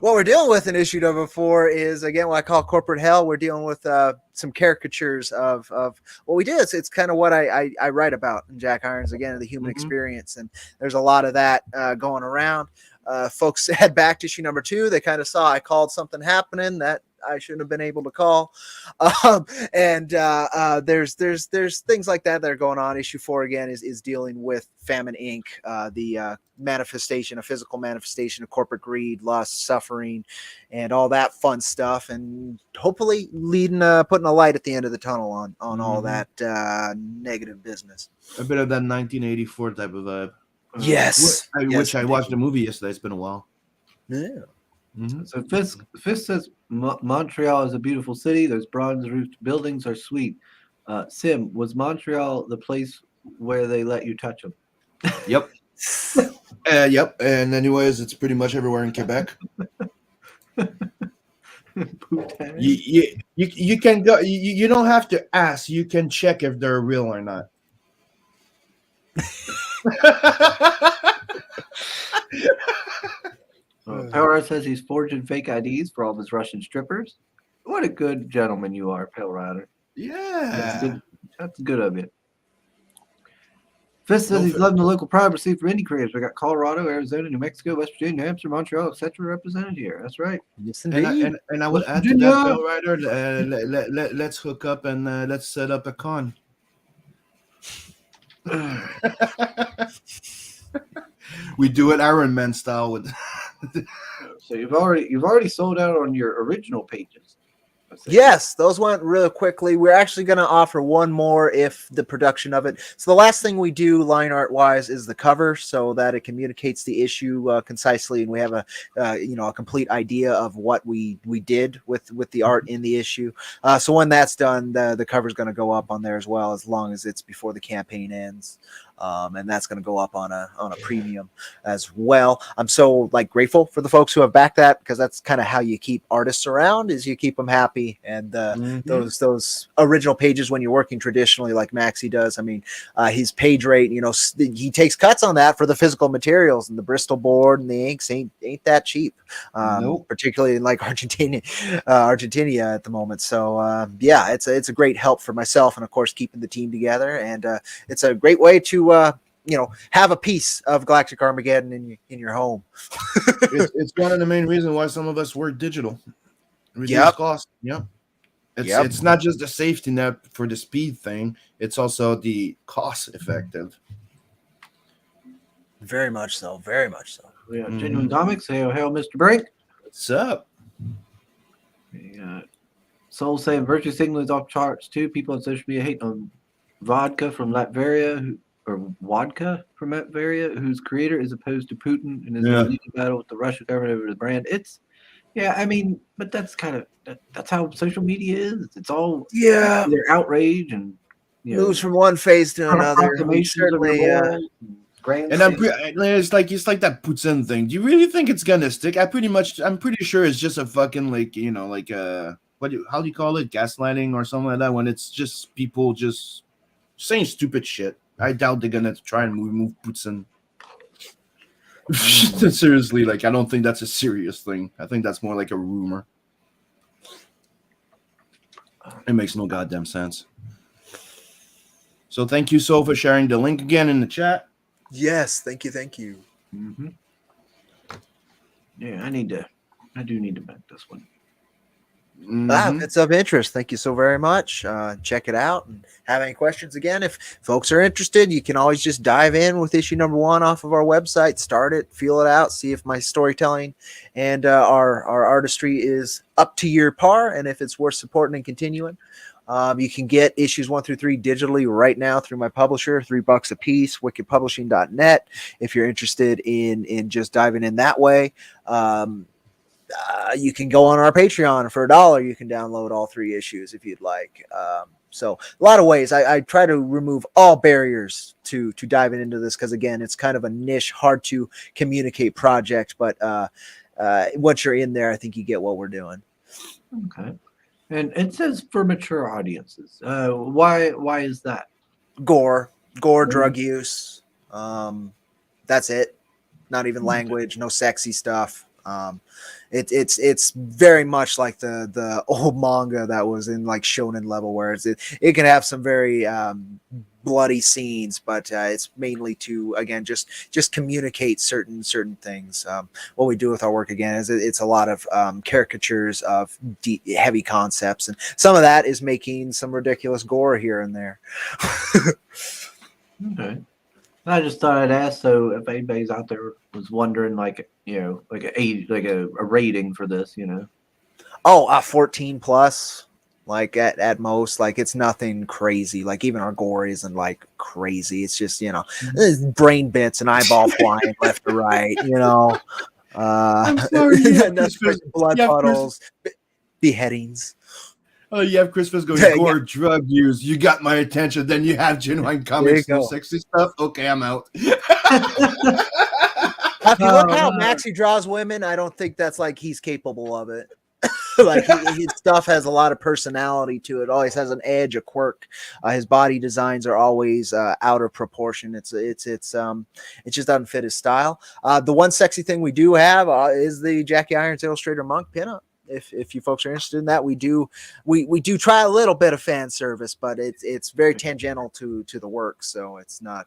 what we're dealing with in issue number 4 is, again, what I call corporate hell. We're dealing with some caricatures of what we do. It's kind of what I write about in Jack Irons, again, the human experience. And there's a lot of that going around. Folks head back to issue number 2. They kind of saw I called something happening that I shouldn't have been able to call. There's things like that are going on. Issue 4 again is dealing with Famine Inc., the manifestation, a physical manifestation of corporate greed, lust, suffering, and all that fun stuff, and hopefully putting a light at the end of the tunnel on all that negative business. A bit of that 1984 type of vibe. Yes, Which I watched the movie yesterday. It's been a while. Yeah. So Fisk says Montreal is a beautiful city. Those bronze roofed buildings are sweet. Sim, was Montreal the place where they let you touch them? Yep. Yep. And anyways, it's pretty much everywhere in Quebec. You can go. You don't have to ask. You can check if they're real or not. Power says he's forging fake IDs for all of his Russian strippers. What a good gentleman you are, Pale Rider. Yeah. That's good of you. Fist says he's loving the local pride received from indie creators. We got Colorado, Arizona, New Mexico, West Virginia, New Hampshire, Montreal, etc. represented here. That's right. Yes, And indeed. I would add to that, Bill Ryder, let's hook up and let's set up a con. We do it Iron Man style with. So you've already sold out on your original pages. Yes, those went really quickly. We're actually going to offer one more if the production of it. So the last thing we do line art wise is the cover, so that it communicates the issue concisely, and we have a complete idea of what we did with the art in the issue. So when that's done, the cover is going to go up on there as well, as long as it's before the campaign ends. And that's going to go up on a premium as well. I'm so grateful for the folks who have backed that, because that's kind of how you keep artists around, is you keep them happy. And those original pages, when you're working traditionally like Maxie does, I mean, his page rate, he takes cuts on that for the physical materials, and the Bristol board and the inks ain't that cheap, particularly in Argentina at the moment. So it's a great help for myself, and of course keeping the team together, and it's a great way to have a piece of Galactic Armageddon in your home. It's one of the main reasons why some of us work digital. Reduce cost. Yep. It's not just the safety net for the speed thing. It's also the cost effective. Very much so. Very much so. We got Genuine Comics. Hey, Mr. Brink. What's up? We got Soul saying Virtue Signaling is off charts too. People on social media hating on Vodka from Latveria, whose creator is opposed to Putin and is in a legal battle with the Russian government over the brand. But that's that's how social media is. It's all their outrage and moves from one phase to another. Certainly, Grand And Slam. it's like that Putin thing. Do you really think it's gonna stick? I'm pretty sure it's just a fucking how do you call it, gaslighting or something like that, when it's just people just saying stupid shit. I doubt they're gonna try and remove Putin. Seriously, like, I don't think that's a serious thing. I think that's more like a rumor. It makes no goddamn sense. So thank you, so, for sharing the link again in the chat. Yes, thank you. Mm-hmm. Yeah, I do need to back this one. Mhm. If it's of interest, thank you so very much. Check it out and have any questions. Again, if folks are interested, you can always just dive in with issue number 1 off of our website, start it, feel it out, see if my storytelling and our artistry is up to your par, and if it's worth supporting and continuing. You can get issues 1 through 3 digitally right now through my publisher, $3 a piece, wickedpublishing.net. If you're interested in just diving in that way, you can go on our Patreon for $1. You can download all 3 issues if you'd like. So a lot of ways. I try to remove all barriers to diving into this, because again, it's kind of a niche, hard to communicate project. But once you're in there, I think you get what we're doing. Okay. And it says for mature audiences. Why is that? Gore, drug use. That's it. Not even language. No sexy stuff. It's very much like the old manga that was in like shonen level, where it can have some very bloody scenes, but it's mainly to, again, just communicate certain things. What we do with our work, again, is it's a lot of caricatures of heavy concepts, and some of that is making some ridiculous gore here and there. Okay. I just thought I'd ask, so if anybody's out there was wondering, like, like a rating for this, 14 plus, like at most. Like, it's nothing crazy. Like, even our gore isn't like crazy. It's just, brain bits and eyeball flying left to right, I'm sorry, blood puddles, beheadings. Oh, you have Christmas going, gore, drug use. You got my attention. Then you have genuine comics, no sexy stuff. Okay, I'm out. If you look how Maxie draws women, I don't think that's like he's capable of it. Like, his stuff has a lot of personality to it. Always has an edge, a quirk. His body designs are always out of proportion. It just doesn't fit his style. The one sexy thing we do have is the Jackie Irons Illustrator Monk pinup. If you folks are interested in that, we do try a little bit of fan service, but it's very tangential to the work, so it's not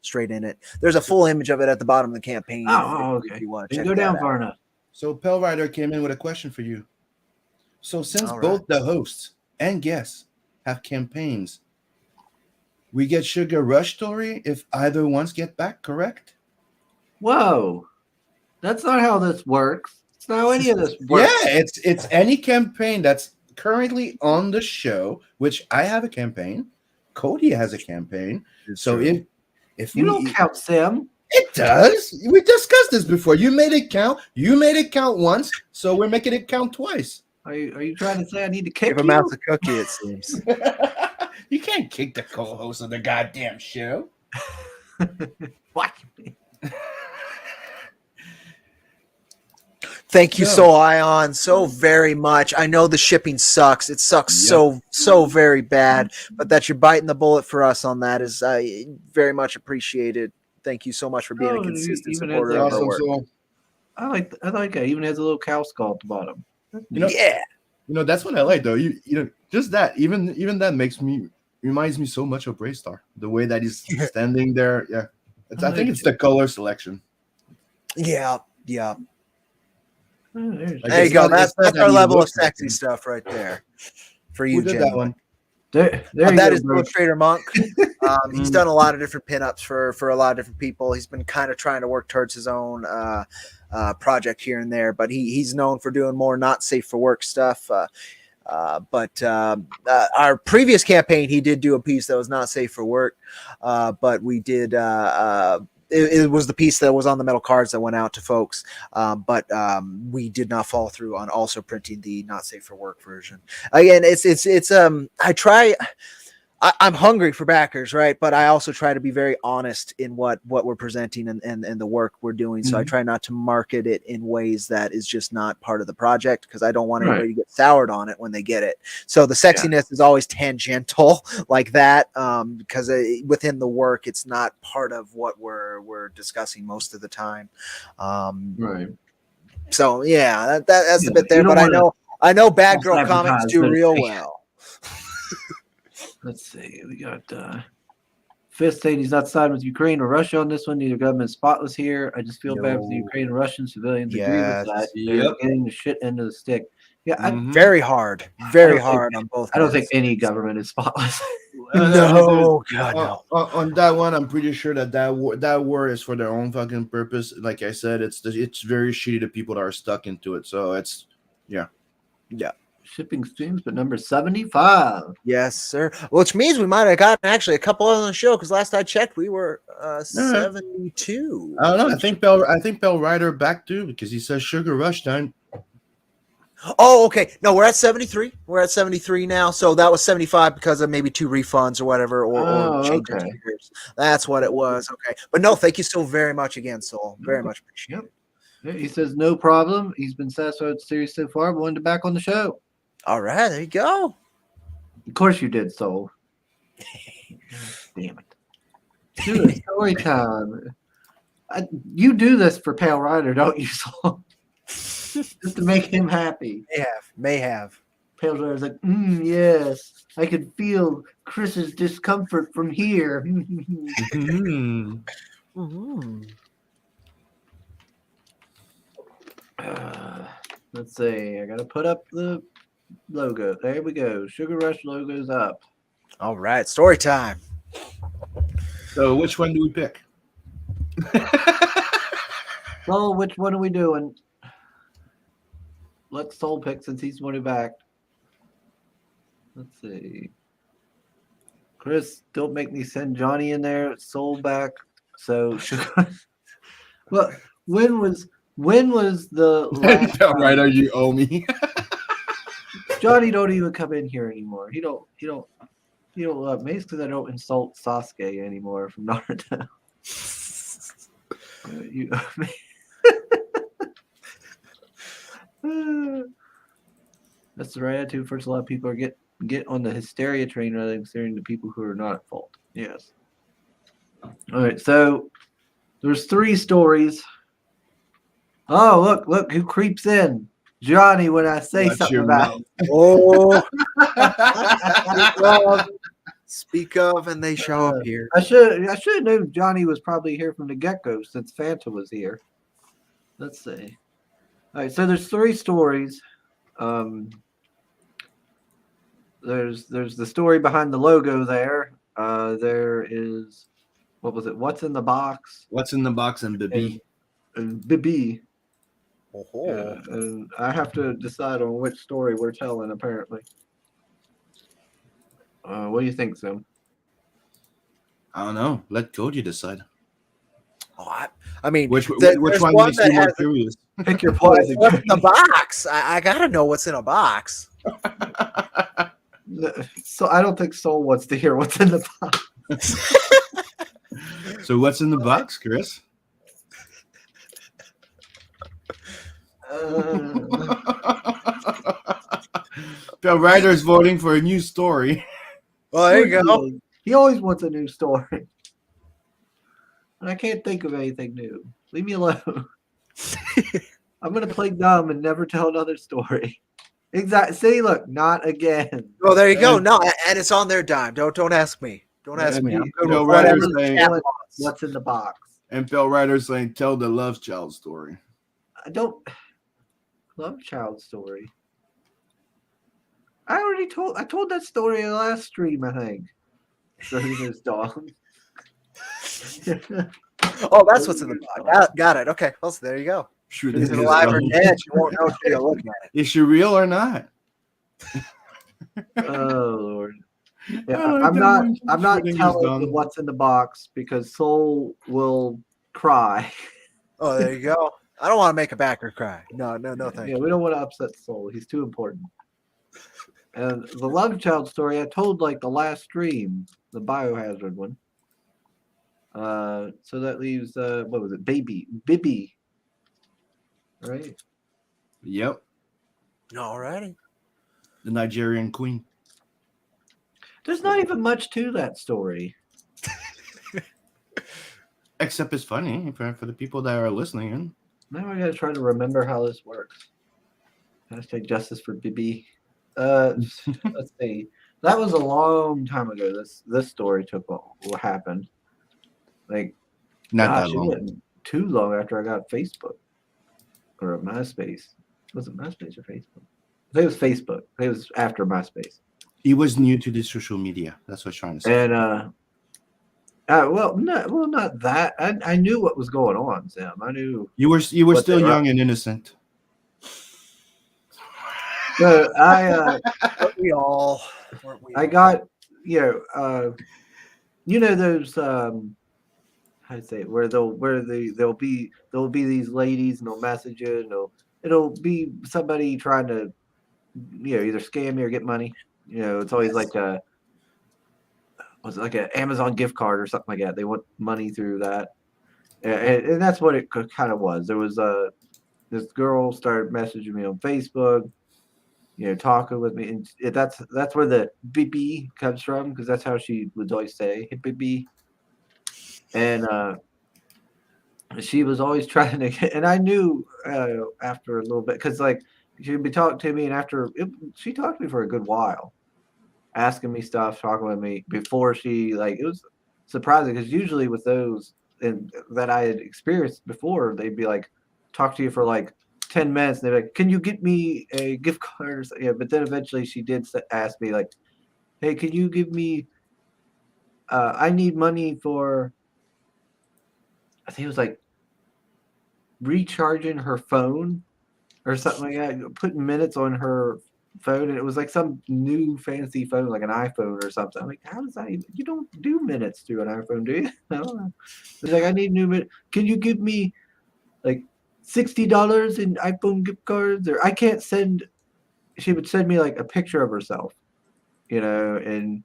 straight in it. There's a full image of it at the bottom of the campaign. Okay. If you want to to go down far enough. So Pell Rider came in with a question for you. So since both the hosts and guests have campaigns, we get Sugar Rush story if either ones get back, correct? Whoa, that's not how this works. It's not how any of this works. Yeah, it's any campaign that's currently on the show, which I have a campaign, Cody has a campaign. So if you don't count Sim. It does. We discussed this before. You made it count. You made it count once, so we're making it count twice. Are you trying to say I need to kick Give him out the cookie? It seems. You can't kick the co-host of the goddamn show. What? Thank you, so Ion, so very much. I know the shipping sucks. It sucks so very bad, but that you're biting the bullet for us on that is very much appreciated. Thank you so much for being a consistent supporter of our work. I like it. Even has a little cow skull at the bottom. That's what I like, though. Just that. Even that reminds me so much of Braystar. The way that he's standing there. Yeah, I think it's the color selection. Yeah. There you go. That's our level of sexy stuff right there for you, Jim. That one? That is Illustrator Monk. He's done a lot of different pinups for a lot of different people. He's been kind of trying to work towards his own project here and there, but he's known for doing more not safe for work stuff. But our previous campaign, he did do a piece that was not safe for work, but we did. It was the piece that was on the metal cards that went out to folks, but we did not follow through on also printing the not safe for work version. Again, it's I try. I'm hungry for backers, right? But I also try to be very honest in what we're presenting and the work we're doing. So I try not to market it in ways that is just not part of the project because I don't want anybody to get soured on it when they get it. So the sexiness is always tangential like that because within the work, it's not part of what we're discussing most of the time. Right. So yeah, that's the bit there. You don't But I know Bad Girl false comics do advertisement. real well. Let's see. We got Fist saying he's not siding with Ukraine or Russia on this one. Neither government is spotless here. I just feel bad for the No. Ukrainian and Russian civilians. Agree Yes. with that. They're getting the shit end of the stick. Yeah, Very hard on both. I don't think any government is spotless. No, God, no. On that one, I'm pretty sure that war is for their own fucking purpose. Like I said, it's very shitty to people that are stuck into it. So it's Yeah. Shipping streams, but number 75. Yes, sir. Which means we might have gotten actually a couple on the show because last I checked, we were 72. I don't know. I think Bell Rider back too because he says Sugar Rush time. Oh, okay. No, we're at 73. We're at 73 now. So that was 75 because of maybe 2 refunds or whatever, or change of years. That's what it was. Okay. But no, thank you so very much again, Soul. Very much appreciate it. He says no problem. He's been satisfied with the series so far, but wanted to back on the show. All right, there you go. Of course you did, Soul. Damn it. Do it. Story time. You do this for Pale Rider, don't you, Soul? Just to make him happy. May have. Pale Rider's like, yes. I could feel Chris's discomfort from here. Let's see. I got to put up the logo. There we go. Sugar Rush logo's up. All right, story time. So which one do we pick? Soul, which one are we doing? Let Soul pick since he's one who backed. Let's see. Chris, don't make me send Johnny in there. Soul back. So well, when was the last Bell Rider, you owe me. Johnny don't even come in here anymore. He don't love me because I don't insult Sasuke anymore from Naruto. You owe me. That's the right attitude. First, a lot of people are get on the hysteria train rather than considering the people who are not at fault. Yes. All right. So there's 3 stories. Oh, look who creeps in. Johnny, when I say Watch something your about mouth. Speak of, and they show up here. I should have known Johnny was probably here from the get-go since Fanta was here. Let's see. All right, so there's 3 stories. There's the story behind the logo there. There is, what was it? What's in the box? What's in the box and Bibi? And Bibi. And I have to decide on which story we're telling, apparently. What do you think, Sim? I don't know. Let Cody decide. Oh, I mean, Which one makes you more curious? Pick your what's poison. in the box? I gotta know what's in a box. So I don't think Soul wants to hear what's in the box. So what's in the box, Chris? Bell Rider's voting for a new story. Well, there you go. He always wants a new story. And I can't think of anything new. Leave me alone. I'm going to play dumb and never tell another story. Exactly. See, look, not again. Well, there you go. No, and it's on their dime. Don't ask me. Don't ask me. I'm good Bell with Rider's whatever saying, the chat wants. What's in the box? and Bell Rider's saying, tell the love child story. I don't love child story. I told that story in the last stream, I think. So his dog. Oh, that's what's in the box. Got it. Okay. Well, so there you go. Shoot, Is it alive or dead? You won't know until you look at it. Is she real or not? Oh Lord. Yeah, Oh, I'm not shooting is telling dumb. you what's in the box because Soul will cry. Oh, there you go. I don't want to make a backer cry. No, thank Yeah, you. we don't want to upset Soul. He's too important. And the love child story I told like the last stream, the biohazard one. So that leaves what was it? Bibby, right? Yep, Alrighty. the Nigerian queen. There's not even much to that story. Except it's funny for the people that are listening in. Now I gotta try to remember how this works. Hashtag justice for Bibby. Let's see. That was a long time ago. This story took what happened. Like, Not gosh, that it long. wasn't too long after I got Facebook or MySpace. Was it MySpace or Facebook? I think it was Facebook. I think it was after MySpace. He was new to the social media. That's what I'm trying to say. And not that. I knew what was going on, Sam. I knew. You were what still they were up young and innocent. So Weren't we all? I got those how to say it, where there'll be these ladies and they'll message you and it'll be somebody trying to either scam you or get money. It's always like was it like an Amazon gift card or something like that. They want money through that, and that's what it kind of was. There was this girl started messaging me on Facebook, talking with me, and that's where the BB comes from, because that's how she would always say, "Hey, BB," and she was always trying to get, and I knew after a little bit, because like she'd be talking to me, and she talked to me for a good while, asking me stuff, talking with me before she it was surprising, because usually with those and that I had experienced before, they'd be like talk to you for like 10 minutes, and they're like, "Can you get me a gift card?" Or something? Yeah, but then eventually she did ask me like, "Hey, can you give me? I need money for." I think it was like recharging her phone or something like that, putting minutes on her phone, and it was like some new fancy phone, like an iPhone or something. I'm like, how does that even? You don't do minutes through an iPhone, do you? I don't know. It's like, I need new minutes. Can you give me like $60 in iPhone gift cards? Or I can't send. She would send me like a picture of herself, and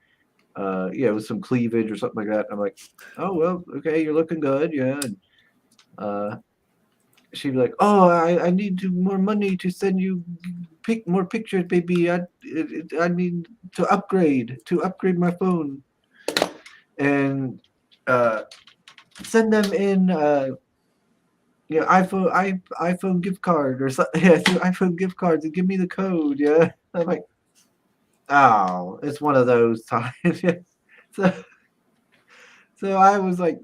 with some cleavage or something like that. I'm like, oh well, okay, you're looking good, yeah. And she'd be like, "Oh, I need more money to send you more pictures, baby. I need to upgrade my phone, and send them in iPhone gift card or something. Yeah, through iPhone gift cards, and give me the code." Yeah, I'm like, oh, it's one of those times. so so I was like,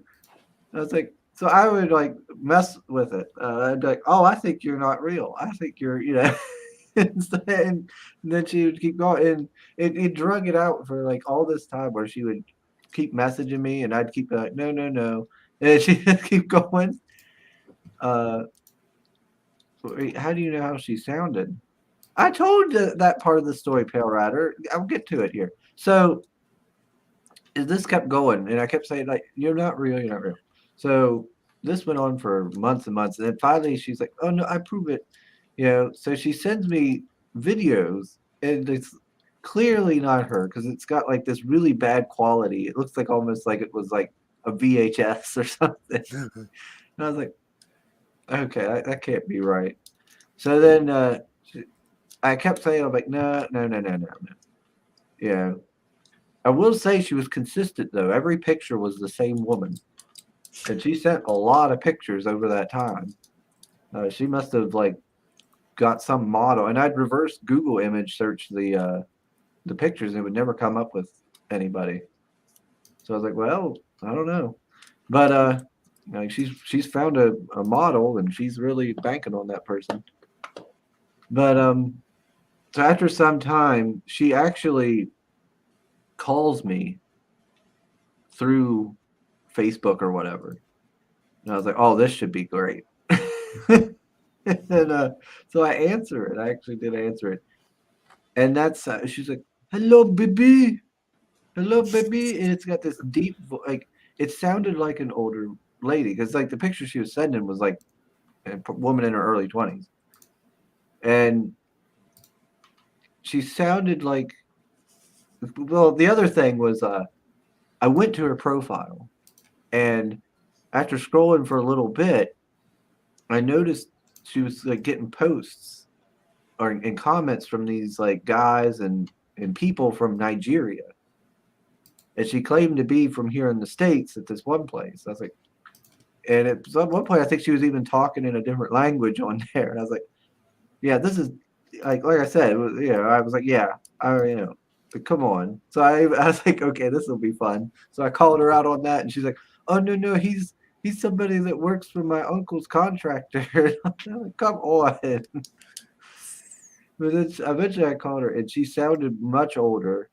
so I would like mess with it. I'd be like, "Oh, I think you're not real. I think you're, and then she would keep going, and it drug it out for like all this time, where she would keep messaging me, and I'd keep like, no, no, no, and she'd keep going. Uh, how do you know how she sounded? I told that part of the story, Pale Rider. I'll get to it here. So this kept going, and I kept saying like, "You're not real. You're not real." So this went on for months and months, and then finally she's like, "Oh no, I prove it." So she sends me videos, and it's clearly not her, because it's got like this really bad quality. It looks like almost like it was like a VHS or something. And I was like, okay, that can't be right. So then I kept saying, I'm like, no, no, no, no, no, no. I will say she was consistent though. Every picture was the same woman, and she sent a lot of pictures over that time. She must have like got some model, and I'd reverse Google image search the pictures, and it would never come up with anybody. So I was like, well, I don't know, but like she's found a model, and she's really banking on that person. But so after some time, she actually calls me through Facebook or whatever. And I was like, oh, this should be great. And so I answer it. I actually did answer it. And that's, she's like, hello, baby. Hello, baby. And it's got this deep, like, it sounded like an older lady, because like the picture she was sending was like a woman in her early 20s. And she sounded like. Well, the other thing was, I went to her profile, and after scrolling for a little bit, I noticed she was like getting posts or in comments from these like guys and people from Nigeria, and she claimed to be from here in the States at this one place. I was like, and at one point, I think she was even talking in a different language on there, and I was like, yeah, this is like I said, it was, I was like, yeah, but come on. So I was like, okay, this will be fun. So I called her out on that, and she's like, oh no, he's somebody that works for my uncle's contractor. I'm like, come on. But then eventually I called her, and she sounded much older.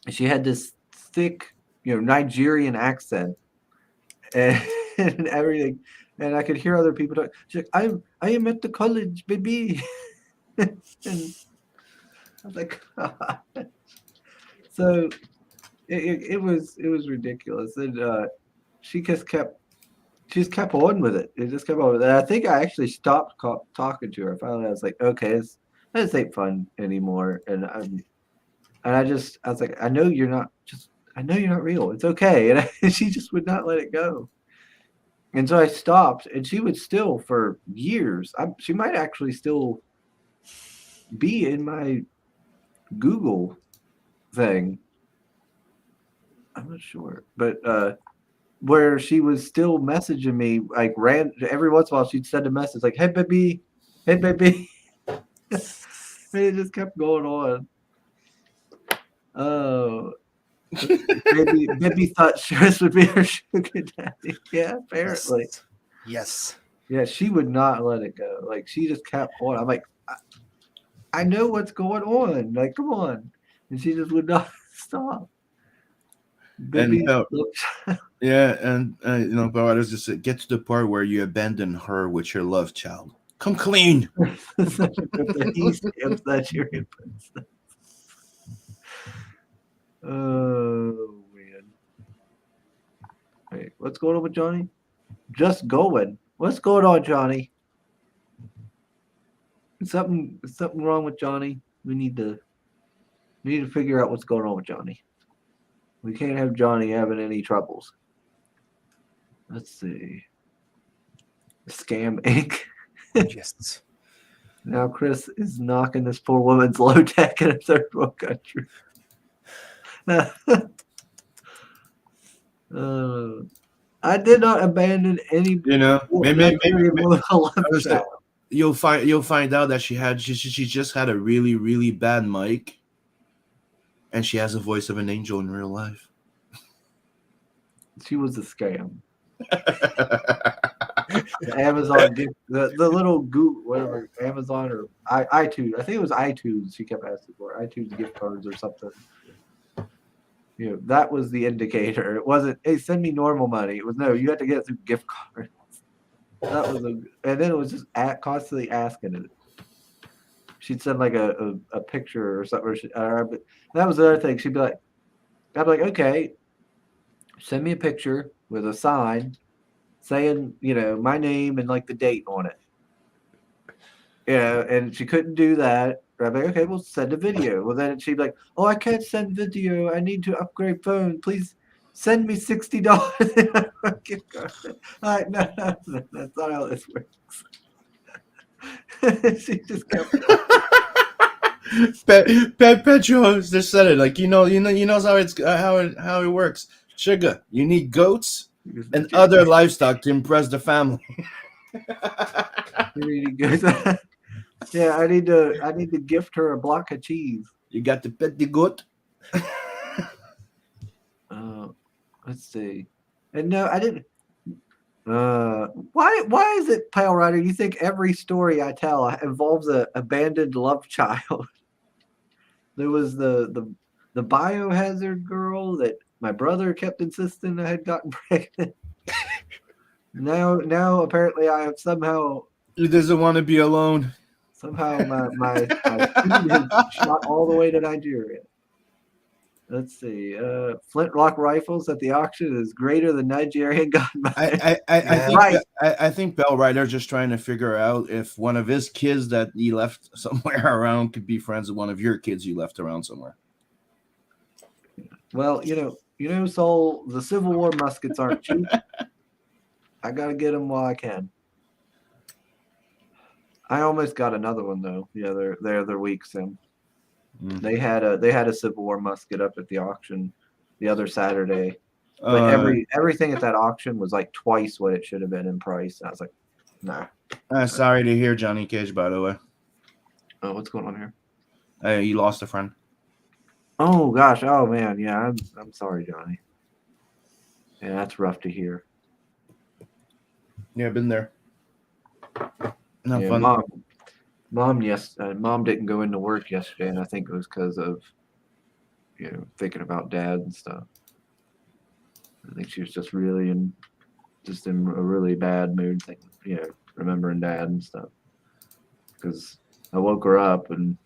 She had this thick, Nigerian accent, and, and everything. And I could hear other people talk. She's like, I am at the college, baby. And I was like, God. So it was ridiculous, and she just kept on with it. It just kept on with it. And I think I actually stopped talking to her. Finally, I was like, okay, this ain't fun anymore. And I was like, I know you're not real. It's okay. And she just would not let it go. And so I stopped, and she would still for years. She might actually still be in my Google thing. I'm not sure, but where she was still messaging me, like every once in a while, she'd send a message like, "Hey baby, hey baby." And it just kept going on. Oh, baby thought Chris would be her sugar daddy. Yeah, apparently. Yes. Yeah, she would not let it go. Like she just kept on. I'm like, I know what's going on. Like, come on, and she just would not stop. Baby, Yeah, and but I was just get to the part where you abandon her with your love child. Come clean. He's Nigerian princess. Oh man. Hey, what's going on with Johnny? Just going. What's going on, Johnny? Something wrong with Johnny. We need to figure out what's going on with Johnny. We can't have Johnny having any troubles. Let's see. Scam Inc. Yes. Now Chris is knocking this poor woman's low tech in a third world country. I did not abandon any. Maybe you'll find out that she just had a really really bad mic, and she has a voice of an angel in real life. She was a scam. The Amazon gift, the little Google, whatever, Amazon or iTunes. I think it was iTunes. She kept asking for iTunes gift cards or something. That was the indicator. It wasn't, hey, send me normal money. It was no, you had to get it through gift cards. That was and then it was just constantly asking it. She'd send like a picture or something. But that was the other thing. I'd be like, okay, send me a picture with a sign saying, my name and like the date on it. Yeah, and she couldn't do that. I'd be like, okay, we'll send a video. Well, then she'd be like, oh, I can't send video. I need to upgrade phone. Please send me $60. Like, no, that's not how this works. She just kept. Petro just said it like he knows how it works. Sugar, you need goats and other livestock to impress the family. Yeah, I need to gift her a block of cheese. You got to pet the goat. Let's see. And no, I didn't. Why is it, Pale Rider? You think every story I tell involves an abandoned love child? There was the biohazard girl that my brother kept insisting I had gotten pregnant. Now apparently I have somehow. He doesn't want to be alone. Somehow my feed is shot all the way to Nigeria. Let's see. Flintlock rifles at the auction is greater than Nigerian gunmetal. I Right. I think Bell Ryder's just trying to figure out if one of his kids that he left somewhere around could be friends with one of your kids you left around somewhere. Well, Sol, the Civil War muskets aren't cheap. I gotta get them while I can. I almost got another one though. The other week, Sim. They had a Civil War musket up at the auction the other Saturday, but everything at that auction was like twice what it should have been in price. And I was like, nah. Sorry to hear, Johnny Cage. By the way, Oh, what's going on here? you lost a friend. Oh gosh. Oh man. Yeah. I'm sorry, Johnny. Yeah, that's rough to hear. Yeah, I've been there. Not Yeah, fun. Mom didn't go into work yesterday, and I think it was because of thinking about Dad and stuff. I think she was just really in a really bad mood, remembering Dad and stuff. Because I woke her up and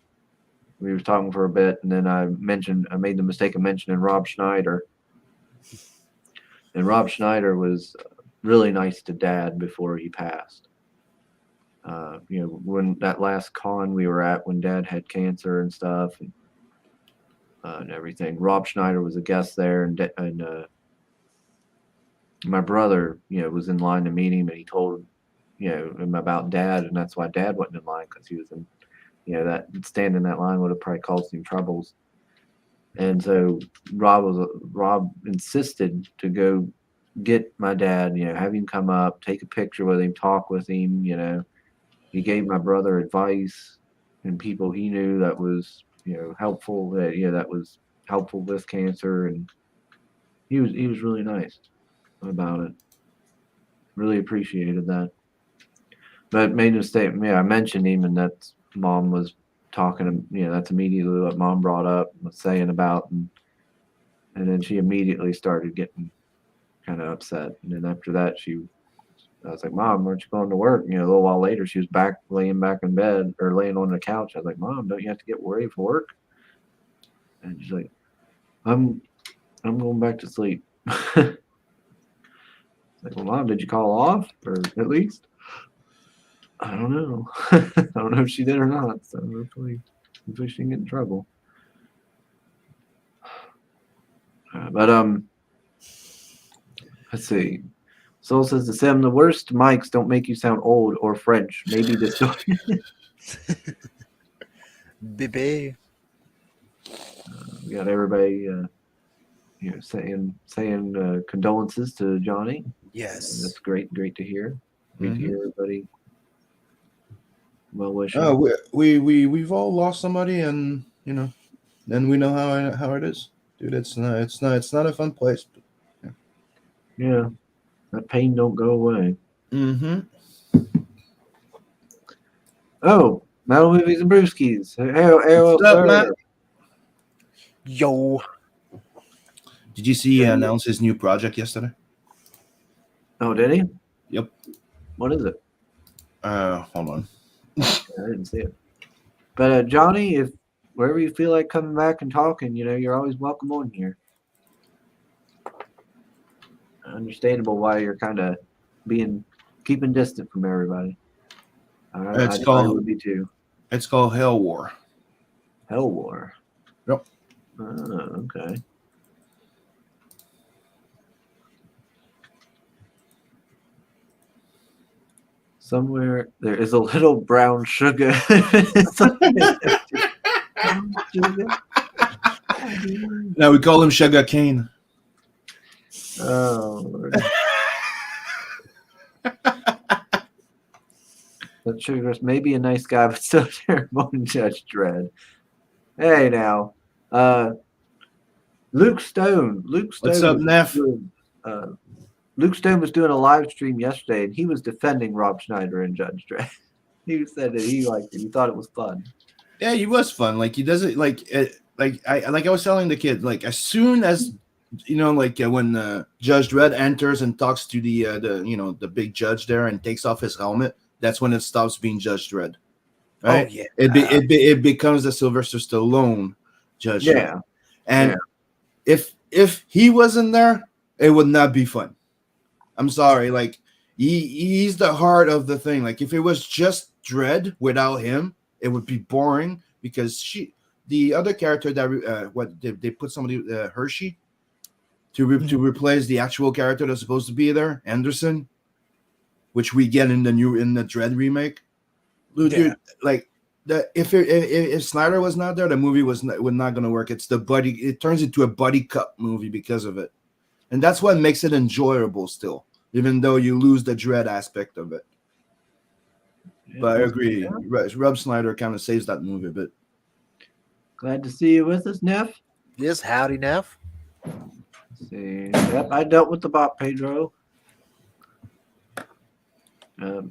we were talking for a bit, and then I made the mistake of mentioning Rob Schneider, and Rob Schneider was really nice to Dad before he passed. When that last con we were at when Dad had cancer and stuff and everything, Rob Schneider was a guest there, and my brother, was in line to meet him, and he told, him about Dad, and that's why Dad wasn't in line, because he was in, that standing in that line would have probably caused him troubles. And so Rob insisted to go get my dad, have him come up, take a picture with him, talk with him, He gave my brother advice and people he knew that was, helpful, that was helpful with cancer. And he was really nice about it. Really appreciated that. But made a mistake. Yeah, I mentioned him, and that's Mom was talking to, that's immediately what Mom brought up, was saying about, and then she immediately started getting kind of upset. And then after that, I was like, Mom, aren't you going to work? A little while later, she was laying back in bed or laying on the couch. I was like, Mom, don't you have to get ready for work? And she's like, I'm going back to sleep. Like, well, Mom, did you call off, or at least? I don't know. I don't know if she did or not. So hopefully she didn't get in trouble. But let's see. Soul says to Sam, the worst mics don't make you sound old or French. Maybe distorted. Bebe. We got everybody, saying condolences to Johnny. Yes, That's great to hear. Great to hear everybody. Well wishing. Oh, we've all lost somebody, and then we know how it is, dude. It's not a fun place. But, yeah, that pain don't go away. Mm-hmm. Oh, Metal Movies and Brewskis. Hey, What's up, Matt? yo. Did you see he announced his new project yesterday? Oh, did he? Yep. What is it? Hold on. I didn't see it. But Johnny, if wherever you feel like coming back and talking, you're always welcome on here. Understandable why you're kind of keeping distant from everybody. I would be too. It's called Hell War. Hell War. Yep. Oh, okay. Somewhere there is a little brown sugar. Now we call him Sugar Cane. Oh, Lord. That Sugar's maybe a nice guy, but still terrible in Judge Dredd. Hey, now. Luke Stone. What's up, Neff? Luke Stone was doing a live stream yesterday, and he was defending Rob Schneider and Judge Dredd. He said that he liked it. He thought it was fun. Yeah, he was fun. Like, he does it like I was telling the kid, like, as soon as when Judge Dredd enters and talks to the big judge there and takes off his helmet, that's when it stops being Judge Dredd. Right? Oh yeah. It becomes the Sylvester Stallone Judge Dredd. And if he wasn't there, it would not be fun. I'm sorry, like he's the heart of the thing. Like if it was just Dredd without him, it would be boring because the other character that what they put somebody Hershey to replace the actual character that's supposed to be there, Anderson, which we get in the Dredd remake. Dude, like if Snyder was not there, the movie would not going to work. It's the buddy. It turns into a buddy cop movie because of it, and that's what makes it enjoyable still, even though you lose the Dredd aspect of it. But I agree, Rob Snyder kind of saves that movie a bit. Glad to see you with us, Neff. Yes, howdy, Neff. Let's see. Yep, I dealt with the bot, Pedro.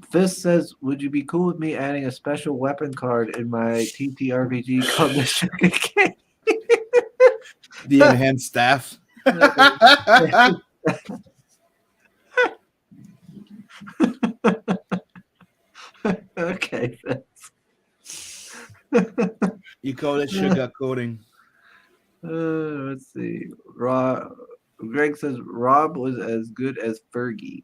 Fist says, would you be cool with me adding a special weapon card in my TTRPG called the Sugar Cane? The enhanced staff. Okay, Fist. You call it sugar coating. Let's see. Greg says Rob was as good as Fergie.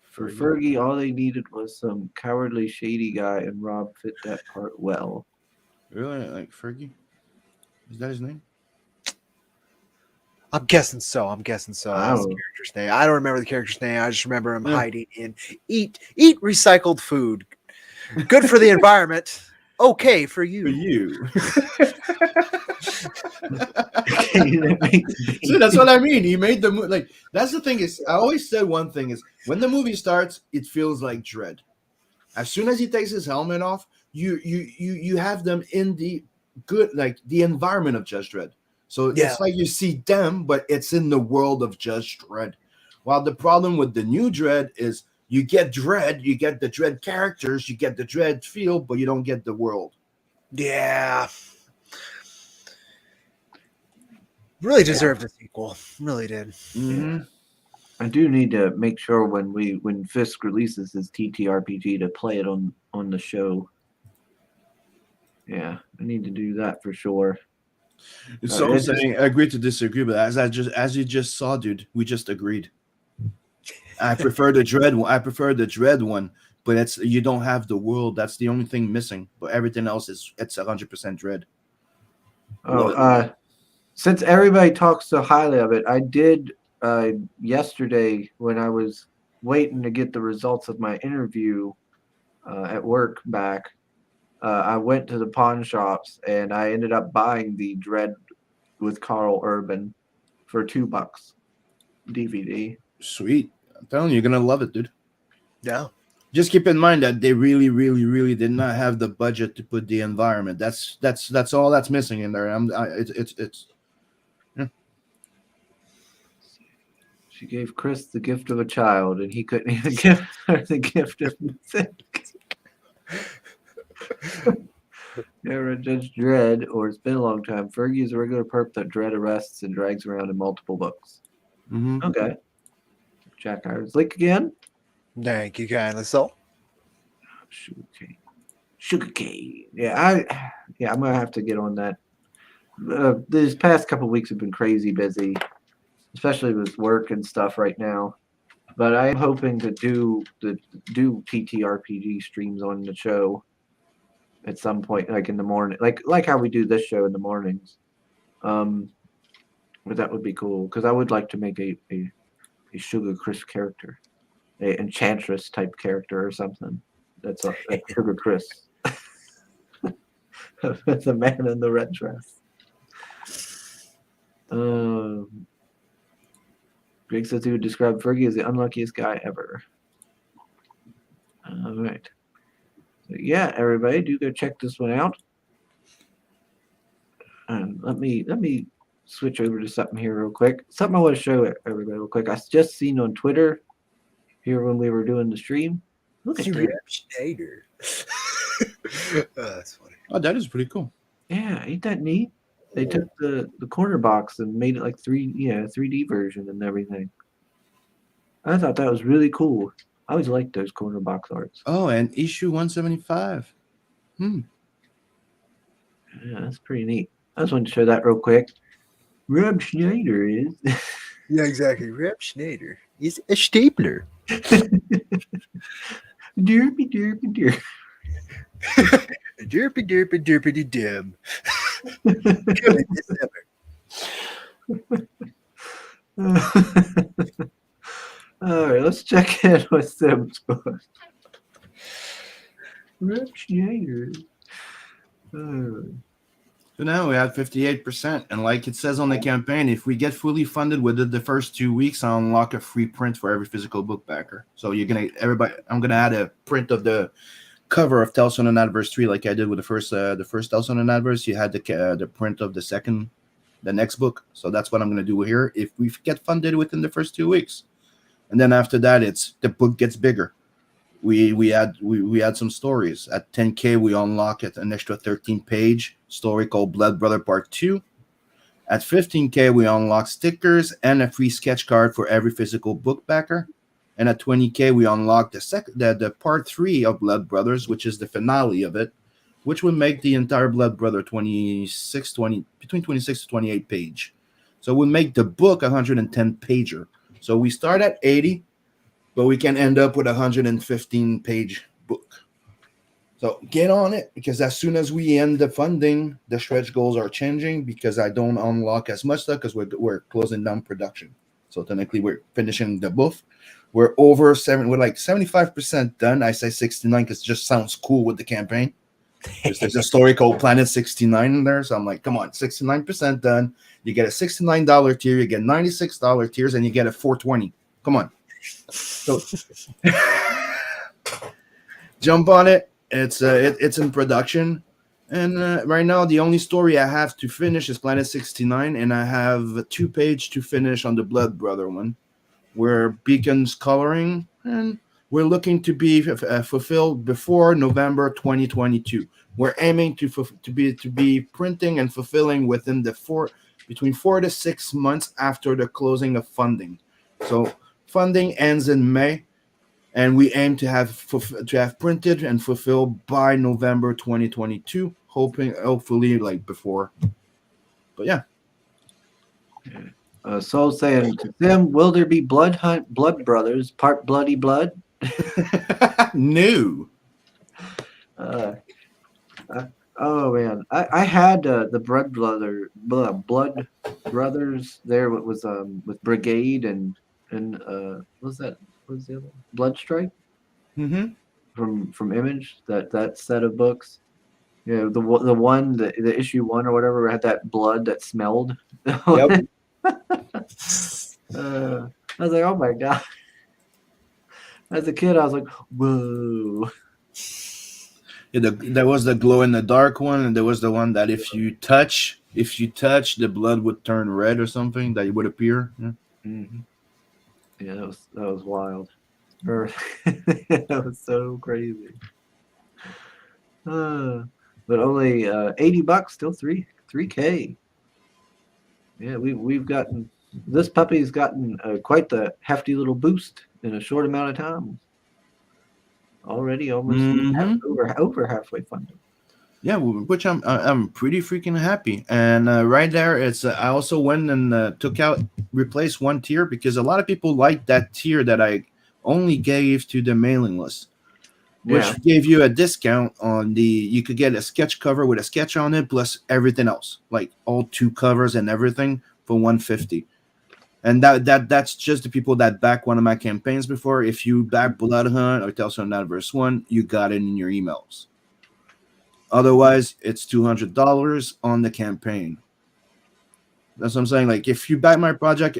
For Fergie, all they needed was some cowardly, shady guy, and Rob fit that part well. Really? Like Fergie? Is that his name? I'm guessing so. That's the Oh. character's name. I don't remember the character's name. I just remember him hiding in eat recycled food. Good for the environment. Okay for you. For you. Okay, So that's what I mean. He made the movie. Like that's the thing is, I always said one thing is when the movie starts, it feels like Dredd. As soon as he takes his helmet off, you have them in the good, like the environment of Judge Dredd. So it's like you see them, but it's in the world of Judge Dredd. While the problem with the new Dredd is you get Dredd, you get the Dredd characters, you get the Dredd feel, but you don't get the world. Yeah. Really deserved a sequel. Really did. Mm-hmm. I do need to make sure when Fisk releases his TTRPG to play it on the show. Yeah, I need to do that for sure. So I'm saying I agree to disagree, but as you just saw, dude, we just agreed. I prefer the Dredd one. I prefer the Dredd one, but you don't have the world. That's the only thing missing. But everything else it's 100% Dredd. Oh, since everybody talks so highly of it, I did yesterday when I was waiting to get the results of my interview at work back. I went to the pawn shops and I ended up buying the Dredd with Carl Urban for $2 DVD. Sweet. I'm telling you, you're gonna love it, dude. Yeah. Just keep in mind that they really, really, really did not have the budget to put the environment. That's all that's missing in there. It's. Yeah. She gave Chris the gift of a child, and he couldn't even give her the gift of music. Never Judge Dredd, or it's been a long time. Fergie is a regular perp that Dredd arrests and drags around in multiple books. Mm-hmm. Okay. Jack Irons Lake again. Thank you kindly, so. Sugarcane. Yeah, I'm gonna have to get on that. These past couple weeks have been crazy busy, especially with work and stuff right now. But I'm hoping to do TTRPG streams on the show at some point, like in the morning, like how we do this show in the mornings. But that would be cool because I would like to make a Sugar Chris character, a enchantress type character or something. That's a Sugar Chris. That's a man in the red dress. Greg says he would describe Fergie as the unluckiest guy ever. All right. So yeah, everybody, do go check this one out. Let me switch over to something here real quick. Something I want to show everybody real quick. I just seen on Twitter here when we were doing the stream. Look at that. That's funny. Oh, that is pretty cool. Yeah, ain't that neat? They took the corner box and made it like 3D version and everything. I thought that was really cool. I always liked those corner box arts. Oh, and issue 175. Yeah, that's pretty neat. I just wanted to show that real quick. Rob Schneider is. Yeah, exactly. Rep Schneider is a stapler. Derpy, derpy, derpy. Derpy derpy derpy dub. Coming this summer. All right, let's check in with Sim scores. Rob Schneider. So now we had 58%. And like it says on the campaign, if we get fully funded within the first 2 weeks, I'll unlock a free print for every physical book backer. So I'm gonna add a print of the cover of Tales from the Adverse 3 like I did with the first Tales from the Adverse. You had the print of the next book. So that's what I'm gonna do here if we get funded within the first 2 weeks. And then after that, it's the book gets bigger. We add some stories. At 10K, we unlock an extra 13-page story called Blood Brother Part 2. At 15K, we unlock stickers and a free sketch card for every physical book backer. And at 20K, we unlock the Part 3 of Blood Brothers, which is the finale of it, which would make the entire Blood Brother between 26 to 28 page. So we make the book 110 pager. So we start at 80, but we can end up with a 115-page book. So get on it, because as soon as we end the funding, the stretch goals are changing because I don't unlock as much stuff because we're closing down production. So technically, we're finishing the book. We're over 7. We're like 75% done. I say 69 because it just sounds cool with the campaign. There's a story called Planet 69 in there, so I'm like, come on, 69% done. You get a $69 tier, you get $96 tiers, and you get a $420. Come on. So jump on it. It's in production, and right now the only story I have to finish is Planet 69, and I have a 2-page to finish on the Blood Brother one, where Beacon's coloring, and we're looking to be fulfilled before November 2022. We're aiming to be printing and fulfilling within between 4 to 6 months after the closing of funding. So funding ends in May, and we aim to have printed and fulfilled by November 2022. Hopefully, like before. But yeah. Soul saying to Sim, will there be Blood Brothers, part Bloody Blood? No. Oh man, I had the Blood Brothers there. What was with Brigade and what was that? What was the other one? Blood Strike from Image, that set of books. Yeah, the one the issue 1 or whatever had that blood that smelled. Yep. I was like, oh my god. As a kid, I was like, whoa. Yeah, there was the glow in the dark one, and there was the one that if you touch, the blood would turn red or something that would appear. Yeah, Yeah, that was wild. That was so crazy. But only $80, still 3K. Yeah, we've gotten this puppy's gotten quite the hefty little boost in a short amount of time. Already almost over halfway funded. Yeah, which I'm pretty freaking happy. And right there, it's I also went and replaced one tier because a lot of people like that tier that I only gave to the mailing list, which gave you a discount on you could get a sketch cover with a sketch on it plus everything else, like all 2 covers and everything for $150. And that's just the people that back one of my campaigns before. If you back Blood Hunt or Tales from the Adverse 1, you got it in your emails. Otherwise, it's $200 on the campaign. That's what I'm saying. Like, if you back my project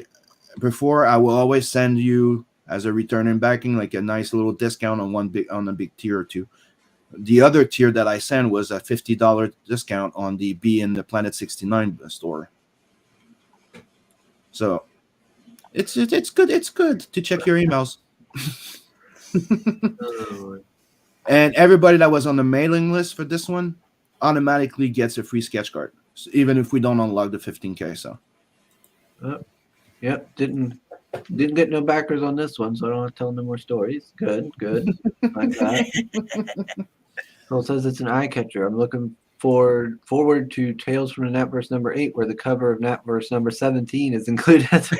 before, I will always send you as a return and backing like a nice little discount on a big tier or 2. The other tier that I sent was a $50 discount on the B in the Planet 69 store. So it's good. It's good to check your emails. And everybody that was on the mailing list for this one automatically gets a free sketch card, even if we don't unlock the 15K. So, yep, didn't get no backers on this one, so I don't have to tell no more stories. Good, like that. Phil says it's an eye catcher. I'm looking forward to Tales from the Natverse number 8, where the cover of Natverse number 17 is included as a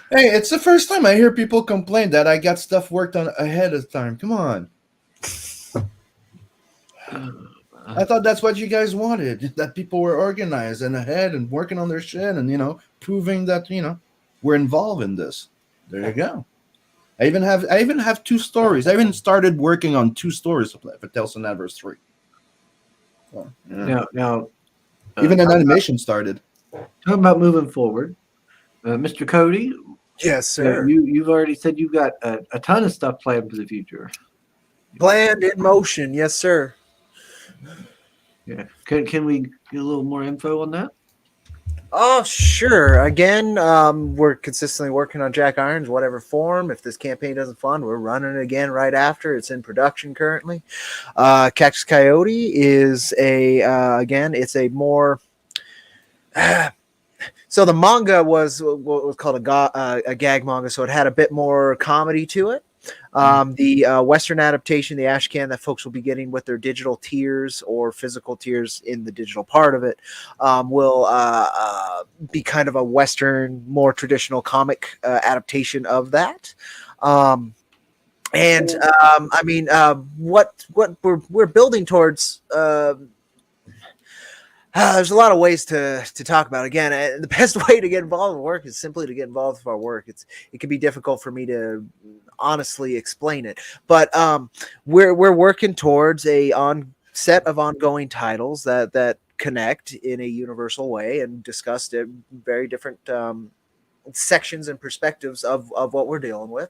Hey, it's the first time I hear people complain that I got stuff worked on ahead of time. Come on. I thought that's what you guys wanted, that people were organized and ahead and working on their shit and, proving that, we're involved in this. There you go. I even have 2 stories. I even started working on 2 stories for Tales from Adverse 3. So, yeah. Now, Even an animation started. talking about moving forward, Mr. Cody. Yes, sir. You've already said you've got a ton of stuff planned for the future. Planned in motion. Yes, sir. Yeah. Can we get a little more info on that? Oh, sure. Again, we're consistently working on Jack Irons, whatever form. If this campaign doesn't fund, we're running it again right after. It's in production currently. Cactus Coyote is again, it's a more. So the manga was what was called a gag manga, so it had a bit more comedy to it. The Western adaptation, the Ashcan that folks will be getting with their digital tiers or physical tiers in the digital part of it, will be kind of a Western, more traditional comic adaptation of that. I mean, what we're building towards. There's a lot of ways to talk about. Again, the best way to get involved with work is simply to get involved with our work. It can be difficult for me to honestly explain it, but we're working towards a set of ongoing titles that connect in a universal way and discussed in very different sections and perspectives of what we're dealing with.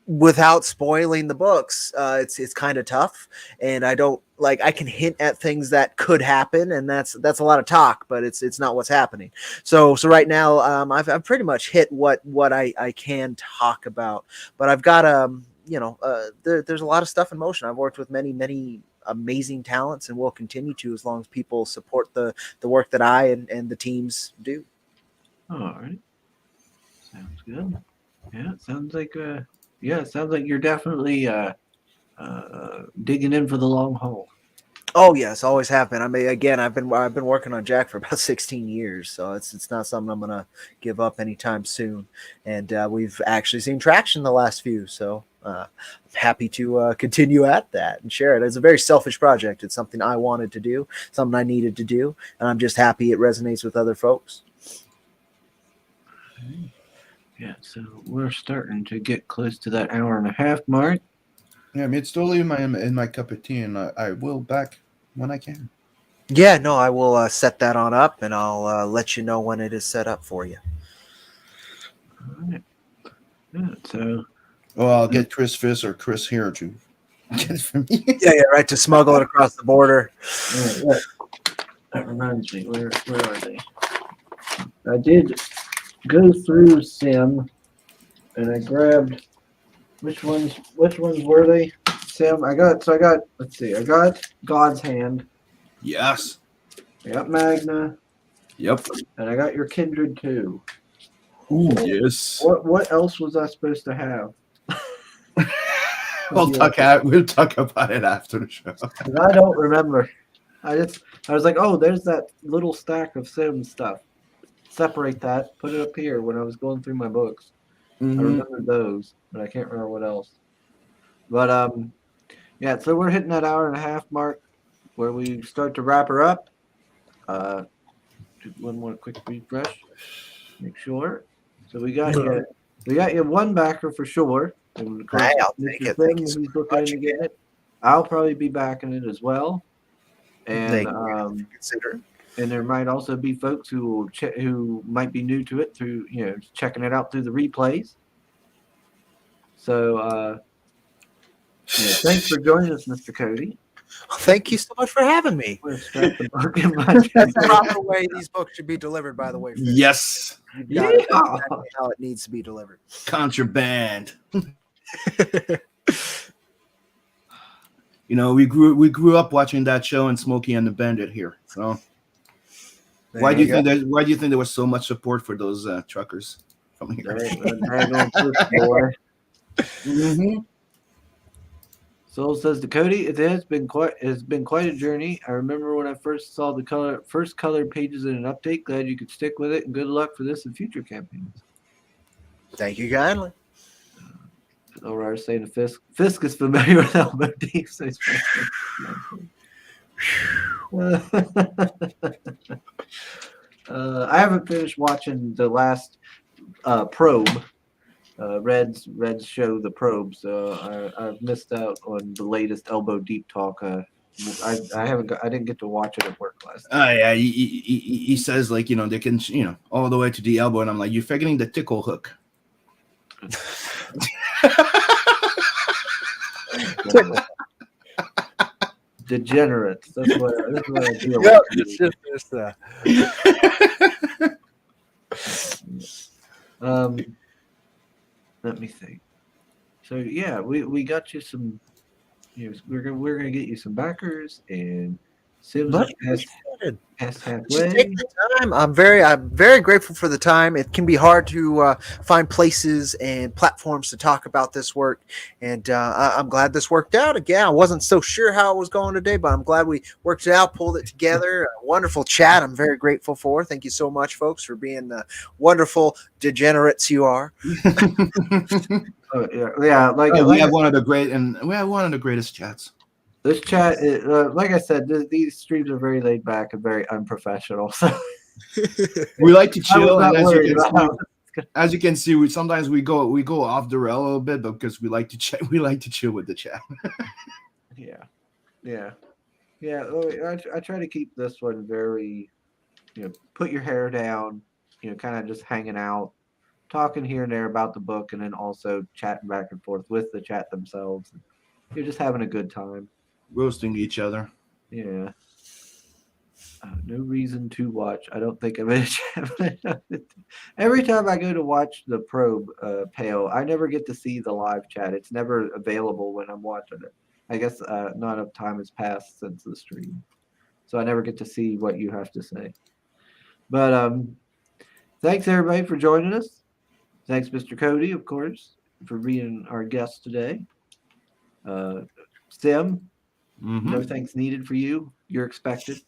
Without spoiling the books, it's kind of tough, and I don't like. I can hint at things that could happen, and that's a lot of talk, but it's not what's happening. So right now, I've pretty much hit what I can talk about, but I've got there's a lot of stuff in motion. I've worked with many amazing talents, and will continue to as long as people support the work that I and the teams do. All right, sounds good. Yeah, it sounds like it sounds like you're definitely digging in for the long haul. Oh yes, always have been. I mean, again, I've been working on Jack for about 16 years, so it's not something I'm gonna give up anytime soon. And we've actually seen traction the last few, so I'm happy to continue at that and share it. It's a very selfish project. It's something I wanted to do, something I needed to do, and I'm just happy it resonates with other folks. Yeah, so we're starting to get close to that hour and a half mark. Yeah, I mean, it's totally in my cup of tea, and I will back when I can. Yeah, no, I will set that on up, and I'll let you know when it is set up for you. All right. Yeah, so. Well, I'll get Chris Fiss or Chris here to get it for me. Yeah, right, to smuggle it across the border. Yeah. That reminds me, where are they? I did go through Sim, and I grabbed which ones were they? Sim, I got let's see, I got God's Hand. Yes. I got Magna. Yep. And I got your Kindred too. Ooh, yes. What else was I supposed to have? We'll talk about it after the show. I don't remember. I was like, oh, there's that little stack of Sim stuff. Separate that, put it up here when I was going through my books. Mm-hmm. I remember those, but I can't remember what else. But yeah, so we're hitting that hour and a half mark where we start to wrap her up. Do one more quick refresh. Make sure. So we got you one backer for sure. And of course, Hey, I'll take it. Thank you so much. it. I'll probably be backing it as well. And consider. And there might also be folks who might be new to it through checking it out through the replays. So thanks for joining us, Mr. Cody. Thank you so much for having me. That's the proper way these books should be delivered, by the way. Yes. Yeah. Exactly how it needs to be delivered. Contraband. We grew up watching that show and Smokey and the Bandit here. So why do you think there was so much support for those truckers from here? Mm-hmm. Soul says to Cody, it's been quite a journey. I remember when I first saw the first colored pages in an update. Glad you could stick with it, and good luck for this and future campaigns. Thank you kindly. Aurora saying to Fisk is familiar with Elbow Deep, so he's I haven't finished watching the last probe. Red's show, The Probe, so I've missed out on the latest Elbow Deep talk. I didn't get to watch it at work last night. Yeah, he says like they can all the way to the elbow, and I'm like, you're forgetting the tickle hook. Degenerates. That's what I deal Yep, with. it's just Let me think. So yeah, we got you some. We're gonna get you some backers, and Sim's Much past Just halfway. take the time. I'm very grateful for the time. It can be hard to find places and platforms to talk about this work, and I'm glad this worked out. Again, I wasn't so sure how it was going today, but I'm glad we worked it out, pulled it together. A wonderful chat. I'm very grateful for. Thank you so much, folks, for being the wonderful degenerates you are. Yeah. We have one of the greatest chats. This chat, like I said, these streams are very laid back and very unprofessional. So We like to I was chill, not and worried about as you can see, we sometimes we go off the rail a little bit, but because we like to chill with the chat. Yeah. I try to keep this one very, put your hair down, kind of just hanging out, talking here and there about the book, and then also chatting back and forth with the chat themselves. You're just having a good time. Roasting each other. Yeah. No reason to watch. I don't think I'm in a chat. Every time I go to watch the probe pale, I never get to see the live chat. It's never available when I'm watching it. I guess not enough time has passed since the stream, so I never get to see what you have to say. But thanks everybody for joining us. Thanks, Mr. Cody, of course, for being our guest today. Sim, no thanks needed for you. You're expected.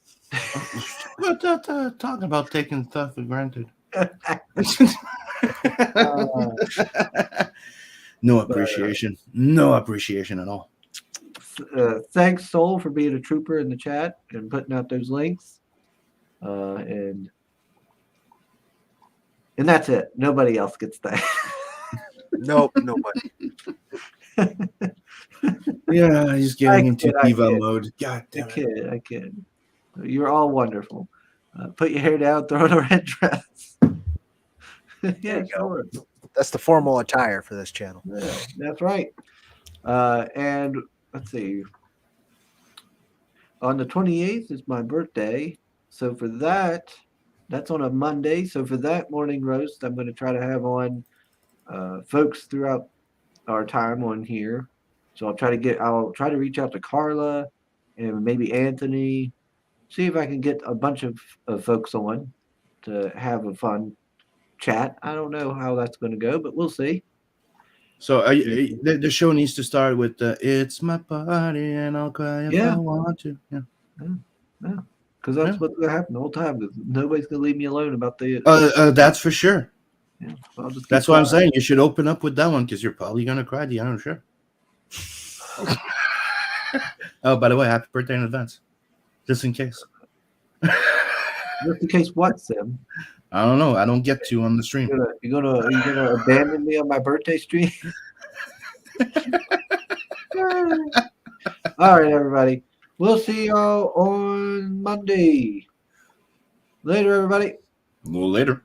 Talking about taking stuff for granted. No appreciation. No appreciation at all. Thanks, Soul, for being a trooper in the chat and putting out those links. And that's it. Nobody else gets that. Nope, nobody. Yeah, he's getting into diva mode. God damn it. I kid. You're all wonderful. Put your hair down, throw on a red dress. Yeah, sure. That's the formal attire for this channel. Yeah, that's right. And let's see. On the 28th is my birthday. So for that's on a Monday. So for that morning roast, I'm going to try to have on folks throughout our time on here. So I'll try to reach out to Carla and maybe Anthony, see if I can get a bunch of folks on to have a fun chat. I don't know how that's going to go, but we'll see. So the show needs to start with "It's my party and I'll cry if I want to." Yeah. Because that's what's going to happen the whole time. Because nobody's going to leave me alone about the. That's for sure. Yeah, so that's what I'm saying. You should open up with that one because you're probably going to cry the end of the show. Oh, by the way, happy birthday in advance. Just in case. Just in case what, Sim? I don't know. I don't get to on the stream. You're gonna abandon me on my birthday stream? All right, everybody. We'll see y'all on Monday. Later, everybody. Well, later.